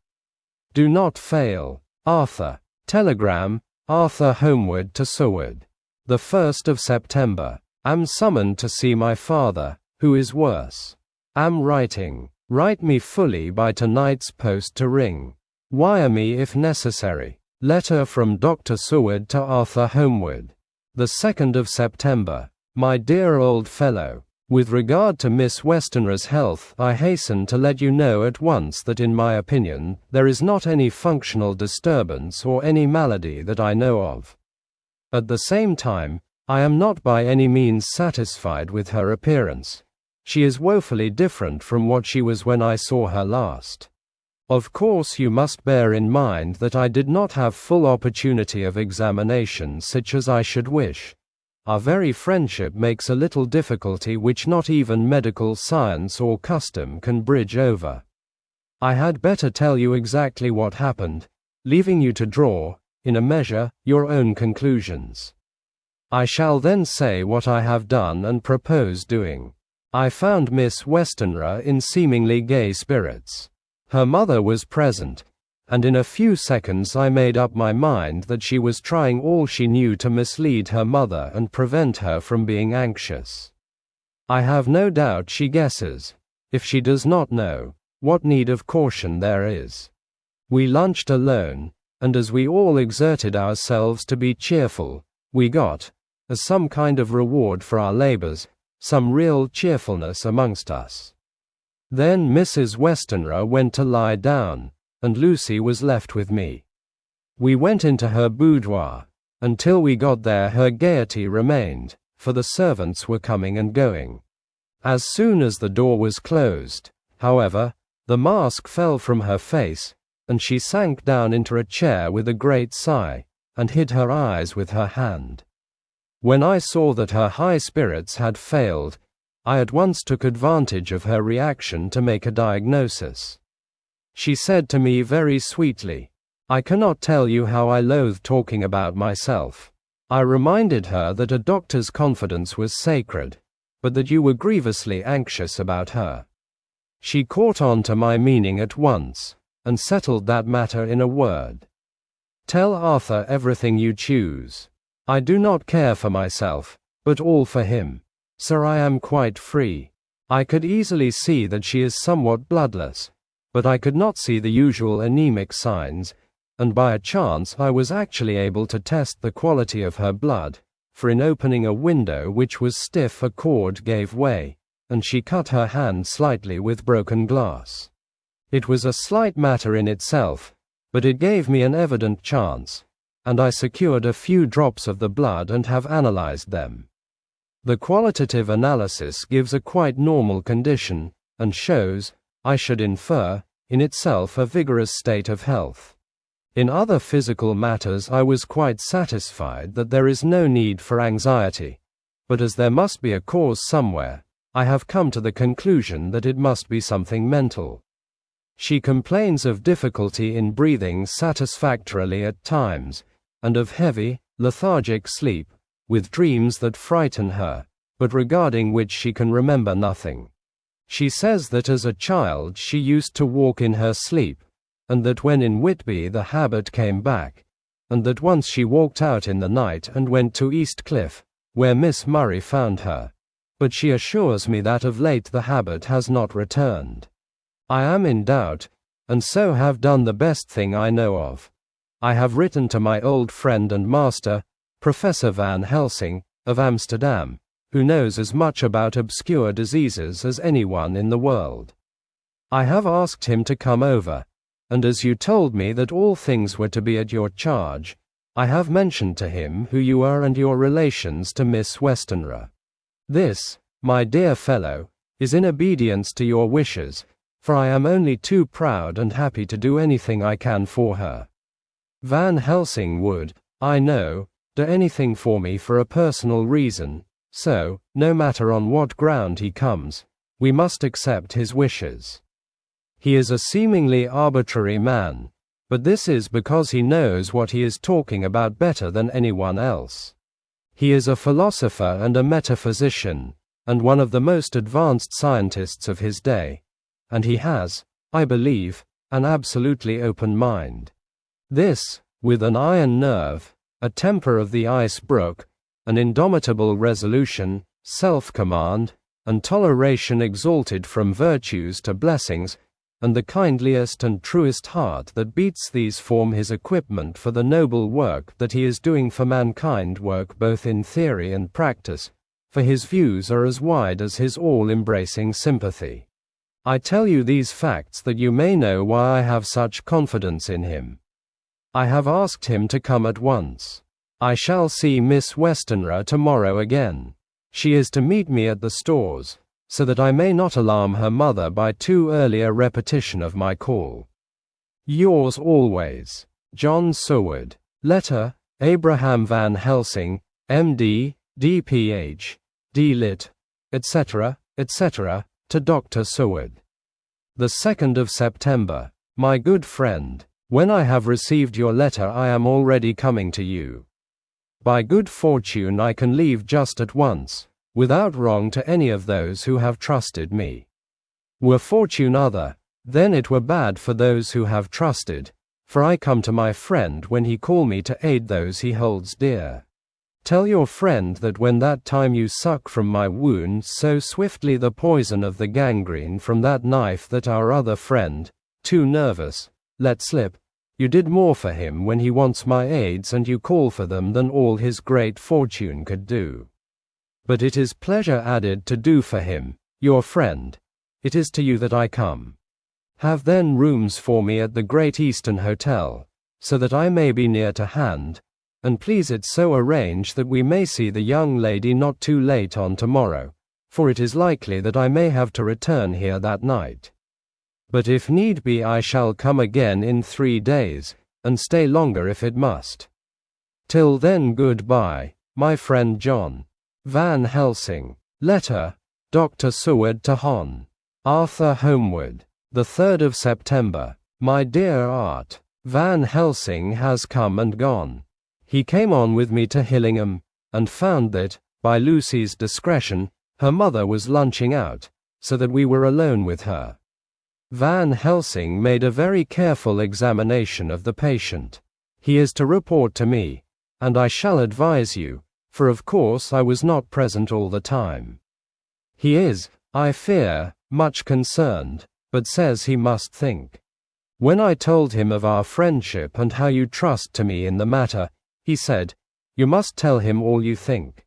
Do not fail. Arthur. Telegram, Arthur homeward to Seward. The 1st of September. Am summoned to see my father, who is worse. Am writing. Write me fully by tonight's post to ring. Wire me if necessary. Letter from Dr. Seward to Arthur homeward. The 2nd of September. My dear old fellow, with regard to Miss Westenra's health, I hasten to let you know at once that in my opinion, there is not any functional disturbance or any malady that I know of. At the same time, I am not by any means satisfied with her appearance. She is woefully different from what she was when I saw her last. Of course you must bear in mind that I did not have full opportunity of examination such as I should wish. Our very friendship makes a little difficulty which not even medical science or custom can bridge over. I had better tell you exactly what happened, leaving you to draw, in a measure, your own conclusions. I shall then say what I have done and propose doing. I found Miss Westenra in seemingly gay spirits. Her mother was present, and in a few seconds I made up my mind that she was trying all she knew to mislead her mother and prevent her from being anxious. I have no doubt she guesses, if she does not know, what need of caution there is. We lunched alone, and as we all exerted ourselves to be cheerful, we got, as some kind of reward for our labors, some real cheerfulness amongst us. Then Mrs. Westenra went to lie down, and Lucy was left with me. We went into her boudoir. Until we got there her gaiety remained, for the servants were coming and going. As soon as the door was closed, however, the mask fell from her face, and she sank down into a chair with a great sigh, and hid her eyes with her hand. When I saw that her high spirits had failed, I at once took advantage of her reaction to make a diagnosis. She said to me very sweetly, "I cannot tell you how I loathe talking about myself." I reminded her that a doctor's confidence was sacred, but that you were grievously anxious about her. She caught on to my meaning at once, and settled that matter in a word. "Tell Arthur everything you choose. I do not care for myself, but all for him. Sir, I am quite free." I could easily see that she is somewhat bloodless, but I could not see the usual anemic signs, and by a chance I was actually able to test the quality of her blood, for in opening a window which was stiff a cord gave way, and she cut her hand slightly with broken glass. It was a slight matter in itself, but it gave me an evident chance, and I secured a few drops of the blood and have analyzed them. The qualitative analysis gives a quite normal condition, and shows, I should infer, in itself a vigorous state of health. In other physical matters I was quite satisfied that there is no need for anxiety, but as there must be a cause somewhere, I have come to the conclusion that it must be something mental. She complains of difficulty in breathing satisfactorily at times, and of heavy, lethargic sleep, with dreams that frighten her, but regarding which she can remember nothing. She says that as a child she used to walk in her sleep, and that when in Whitby the habit came back, and that once she walked out in the night and went to East Cliff, where Miss Murray found her. But she assures me that of late the habit has not returned. I am in doubt, and so have done the best thing I know of. I have written to my old friend and master, Professor Van Helsing, of Amsterdam, who knows as much about obscure diseases as anyone in the world. I have asked him to come over, and as you told me that all things were to be at your charge, I have mentioned to him who you are and your relations to Miss Westenra. This, my dear fellow, is in obedience to your wishes, for I am only too proud and happy to do anything I can for her. Van Helsing would, I know, do anything for me for a personal reason, so, no matter on what ground he comes, we must accept his wishes. He is a seemingly arbitrary man, but this is because he knows what he is talking about better than anyone else. He is a philosopher and a metaphysician, and one of the most advanced scientists of his day, and he has, I believe, an absolutely open mind. This, with an iron nerve, a temper of the ice brook, an indomitable resolution, self-command, and toleration exalted from virtues to blessings, and the kindliest and truest heart that beats these form his equipment for the noble work that he is doing for mankind, work both in theory and practice, for his views are as wide as his all-embracing sympathy. I tell you these facts that you may know why I have such confidence in him. I have asked him to come at once. I shall see Miss Westenra tomorrow again. She is to meet me at the stores, so that I may not alarm her mother by too early a repetition of my call. Yours always, John Seward. Letter, Abraham Van Helsing, M.D., D.Ph., D.Lit., etc., etc., to Dr. Seward. The 2nd of September. My good friend, when I have received your letter I am already coming to you. By good fortune I can leave just at once, without wrong to any of those who have trusted me. Were fortune other, then it were bad for those who have trusted, for I come to my friend when he call me to aid those he holds dear. Tell your friend that when that time you suck from my wound so swiftly the poison of the gangrene from that knife that our other friend, too nervous, let slip, you did more for him when he wants my aids and you call for them than all his great fortune could do. But it is pleasure added to do for him, your friend. It is to you that I come. Have then rooms for me at the Great Eastern Hotel, so that I may be near to hand, and please it so arrange that we may see the young lady not too late on tomorrow, for it is likely that I may have to return here that night. But if need be I shall come again in 3 days, and stay longer if it must. Till then goodbye, my friend John. Van Helsing. Letter, Dr. Seward to Hon. Arthur Homeward. The 3rd of September. My dear Art. Van Helsing has come and gone. He came on with me to Hillingham, and found that, by Lucy's discretion, her mother was lunching out, so that we were alone with her. Van Helsing made a very careful examination of the patient. He is to report to me, and I shall advise you, for of course I was not present all the time. He is, I fear, much concerned, but says he must think. When I told him of our friendship and how you trust to me in the matter, he said, you must tell him all you think.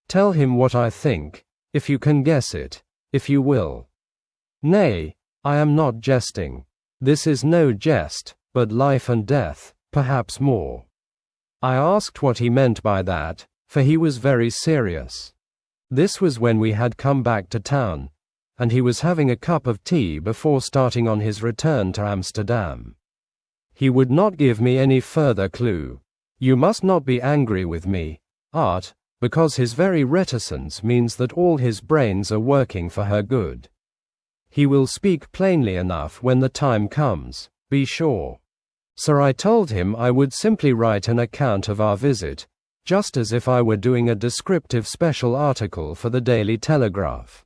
Tell him what I think, if you can guess it, if you will. Nay, I am not jesting. This is no jest, but life and death, perhaps more. I asked what he meant by that, for he was very serious. This was when we had come back to town, and he was having a cup of tea before starting on his return to Amsterdam. He would not give me any further clue. You must not be angry with me, Art, because his very reticence means that all his brains are working for her good. He will speak plainly enough when the time comes, be sure. So I told him I would simply write an account of our visit, just as if I were doing a descriptive special article for the Daily Telegraph.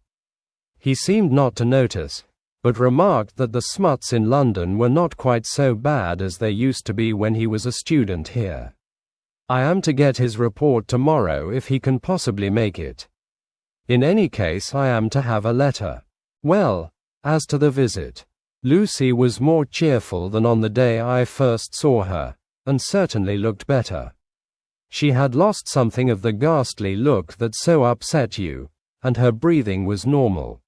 He seemed not to notice, but remarked that the smuts in London were not quite so bad as they used to be when he was a student here. I am to get his report tomorrow if he can possibly make it. In any case I am to have a letter. Well, as to the visit, Lucy was more cheerful than on the day I first saw her, and certainly looked better. She had lost something of the ghastly look that so upset you, and her breathing was normal.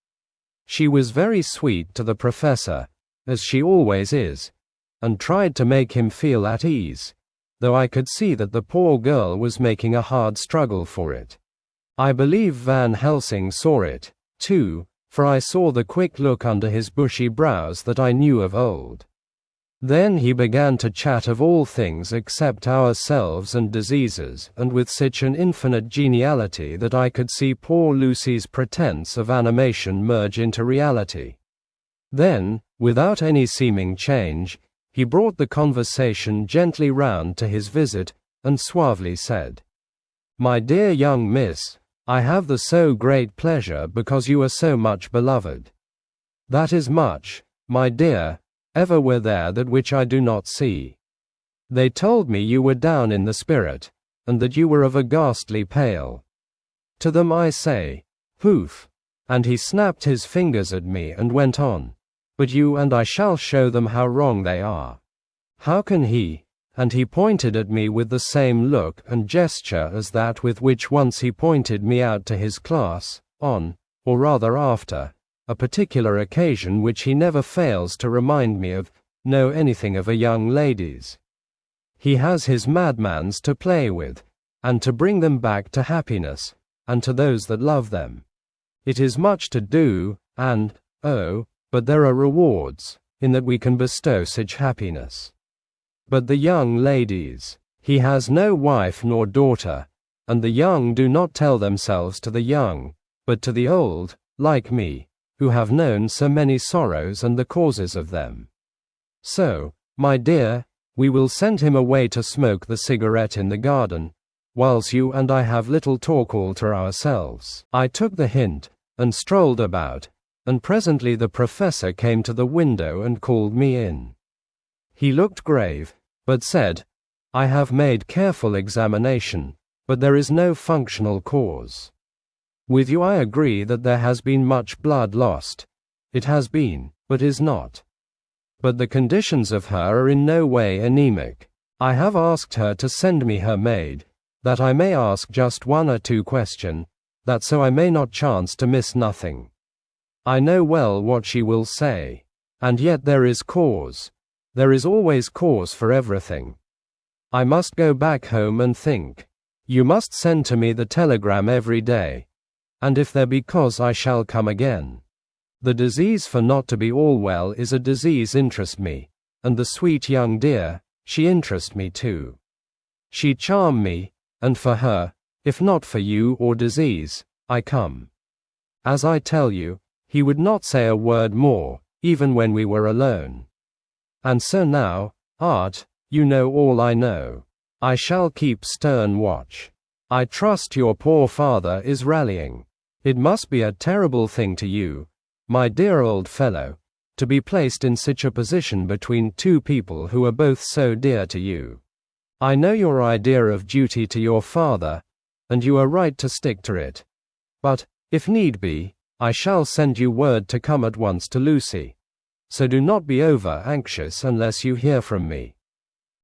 She was very sweet to the professor, as she always is, and tried to make him feel at ease, though I could see that the poor girl was making a hard struggle for it. I believe Van Helsing saw it, too, for I saw the quick look under his bushy brows that I knew of old. Then he began to chat of all things except ourselves and diseases, and with such an infinite geniality that I could see poor Lucy's pretense of animation merge into reality. Then, without any seeming change, he brought the conversation gently round to his visit, and suavely said, "My dear young miss, I have the so great pleasure because you are so much beloved. That is much, my dear, ever were there that which I do not see. They told me you were down in the spirit, and that you were of a ghastly pale. To them I say, poof," and he snapped his fingers at me and went on, "but you and I shall show them how wrong they are. How can he," and he pointed at me with the same look and gesture as that with which once he pointed me out to his class, on, or rather after, a particular occasion which he never fails to remind me of, know anything of a young lady's. He has his madmans to play with, and to bring them back to happiness, and to those that love them. It is much to do, and, oh, but there are rewards, in that we can bestow such happiness. But the young ladies, he has no wife nor daughter, and the young do not tell themselves to the young, but to the old, like me, who have known so many sorrows and the causes of them. So, my dear, we will send him away to smoke the cigarette in the garden, whilst you and I have little talk all to ourselves. I took the hint, and strolled about, and presently the professor came to the window and called me in. He looked grave, but said, I have made careful examination, but there is no functional cause. With you I agree that there has been much blood lost. It has been, but is not. But the conditions of her are in no way anemic. I have asked her to send me her maid, that I may ask just one or two questions, that so I may not chance to miss nothing. I know well what she will say. And yet there is cause. There is always cause for everything. I must go back home and think. You must send to me the telegram every day. And if there be cause I shall come again. The disease for not to be all well is a disease interest me, and the sweet young dear, she interest me too. She charm me, and for her, if not for you or disease, I come. As I tell you, he would not say a word more, even when we were alone. And so now, Art, you know all I know. I shall keep stern watch. I trust your poor father is rallying. It must be a terrible thing to you, my dear old fellow, to be placed in such a position between two people who are both so dear to you. I know your idea of duty to your father, and you are right to stick to it. But, if need be, I shall send you word to come at once to Lucy. So do not be over anxious unless you hear from me.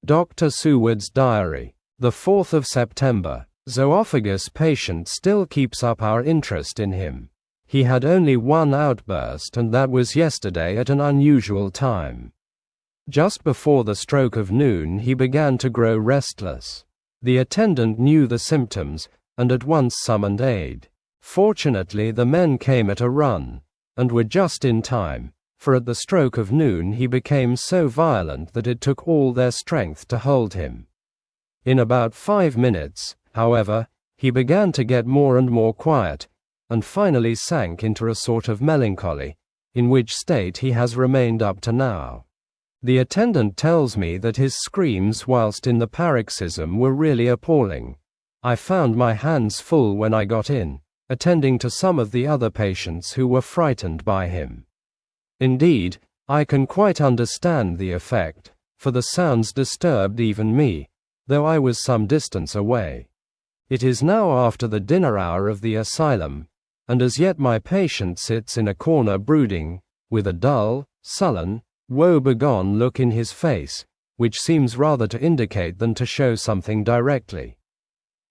Dr. Seward's Diary, the 4th of September. Zoophagus patient still keeps up our interest in him. He had only one outburst, and that was yesterday at an unusual time. Just before the stroke of noon he began to grow restless. The attendant knew the symptoms, and at once summoned aid. Fortunately the men came at a run, and were just in time, for at the stroke of noon he became so violent that it took all their strength to hold him. In about 5 minutes, however, he began to get more and more quiet, and finally sank into a sort of melancholy, in which state he has remained up to now. The attendant tells me that his screams whilst in the paroxysm were really appalling. I found my hands full when I got in, attending to some of the other patients who were frightened by him. Indeed, I can quite understand the effect, for the sounds disturbed even me, though I was some distance away. It is now after the dinner hour of the asylum, and as yet my patient sits in a corner brooding, with a dull, sullen, woe-begone look in his face, which seems rather to indicate than to show something directly.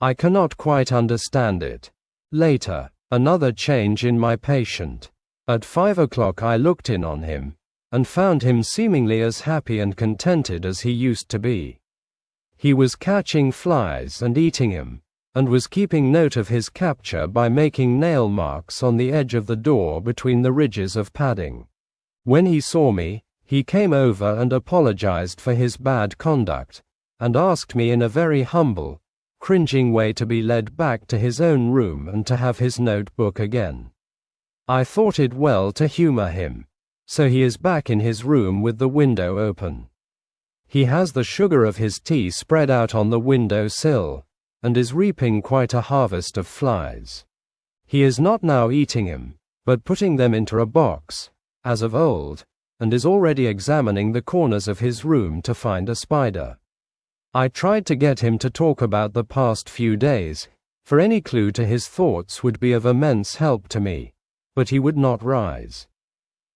I cannot quite understand it. Later, another change in my patient. At 5 o'clock I looked in on him, and found him seemingly as happy and contented as he used to be. He was catching flies and eating them, and was keeping note of his capture by making nail marks on the edge of the door between the ridges of padding. When he saw me, he came over and apologized for his bad conduct, and asked me in a very humble, cringing way to be led back to his own room and to have his notebook again. I thought it well to humor him, so he is back in his room with the window open. He has the sugar of his tea spread out on the window sill, and is reaping quite a harvest of flies. He is not now eating them, but putting them into a box, as of old, and is already examining the corners of his room to find a spider. I tried to get him to talk about the past few days, for any clue to his thoughts would be of immense help to me, but he would not rise.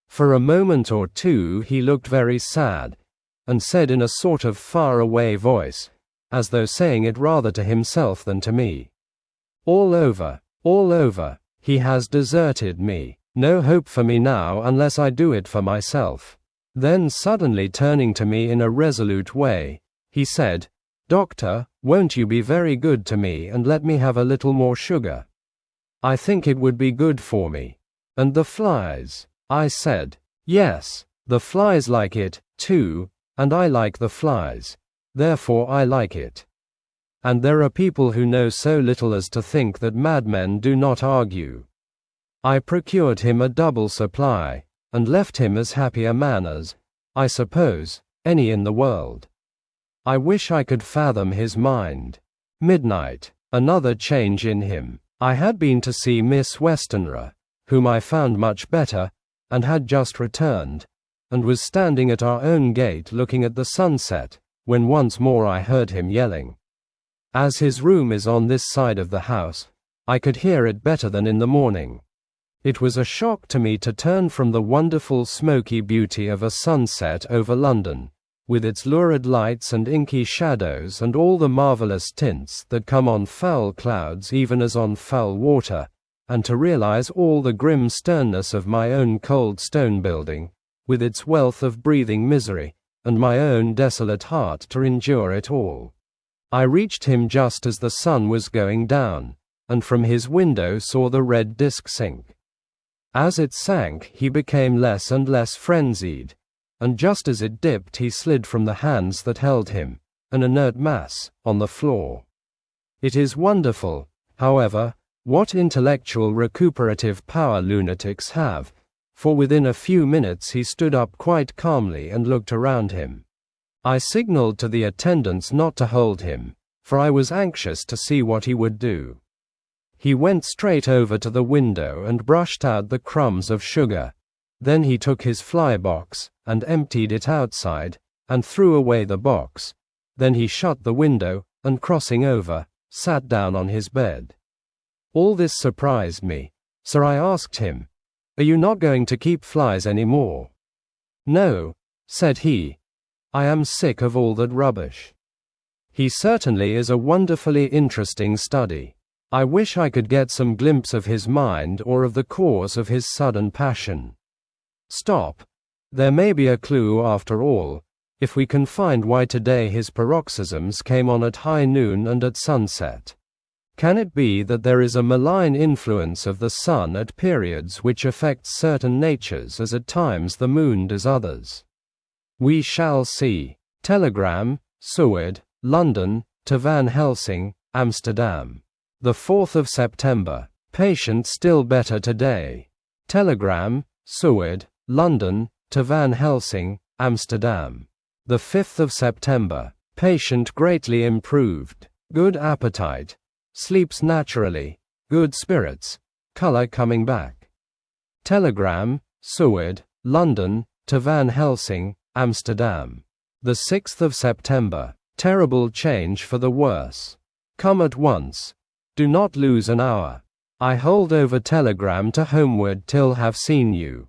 For a moment or two he looked very sad, and said in a sort of far-away voice, as though saying it rather to himself than to me, all over, he has deserted me, no hope for me now unless I do it for myself." Then suddenly turning to me in a resolute way, he said, Doctor, won't you be very good to me and let me have a little more sugar? I think it would be good for me. And the flies? I said. Yes, the flies like it, too, and I like the flies. Therefore I like it. And there are people who know so little as to think that madmen do not argue. I procured him a double supply, and left him as happy a man as, I suppose, any in the world. I wish I could fathom his mind. Midnight, another change in him. I had been to see Miss Westenra, whom I found much better, and had just returned, and was standing at our own gate looking at the sunset, when once more I heard him yelling. As his room is on this side of the house, I could hear it better than in the morning. It was a shock to me to turn from the wonderful smoky beauty of a sunset over London, with its lurid lights and inky shadows and all the marvelous tints that come on foul clouds even as on foul water, and to realize all the grim sternness of my own cold stone building, with its wealth of breathing misery, and my own desolate heart to endure it all. I reached him just as the sun was going down, and from his window saw the red disk sink. As it sank, he became less and less frenzied, and just as it dipped he slid from the hands that held him, an inert mass, on the floor. It is wonderful, however, what intellectual recuperative power lunatics have, for within a few minutes he stood up quite calmly and looked around him. I signaled to the attendants not to hold him, for I was anxious to see what he would do. He went straight over to the window and brushed out the crumbs of sugar. Then he took his fly box, and emptied it outside, and threw away the box. Then he shut the window, and crossing over, sat down on his bed. All this surprised me, so I asked him, "Are you not going to keep flies any more?" "No," said he. "I am sick of all that rubbish." He certainly is a wonderfully interesting study. I wish I could get some glimpse of his mind or of the cause of his sudden passion. Stop. There may be a clue after all, if we can find why today his paroxysms came on at high noon and at sunset. Can it be that there is a malign influence of the sun at periods which affects certain natures as at times the moon does others? We shall see. Telegram, Seward, London, to Van Helsing, Amsterdam. The 4th of September. Patient still better today. Telegram, Seward, London, to Van Helsing, Amsterdam. The 5th of September. Patient greatly improved. Good appetite. Sleeps naturally. Good spirits. Color coming back. Telegram, Seward, London, to Van Helsing, Amsterdam. The 6th of September. Terrible change for the worse. Come at once. Do not lose an hour. I hold over telegram to homeward till have seen you.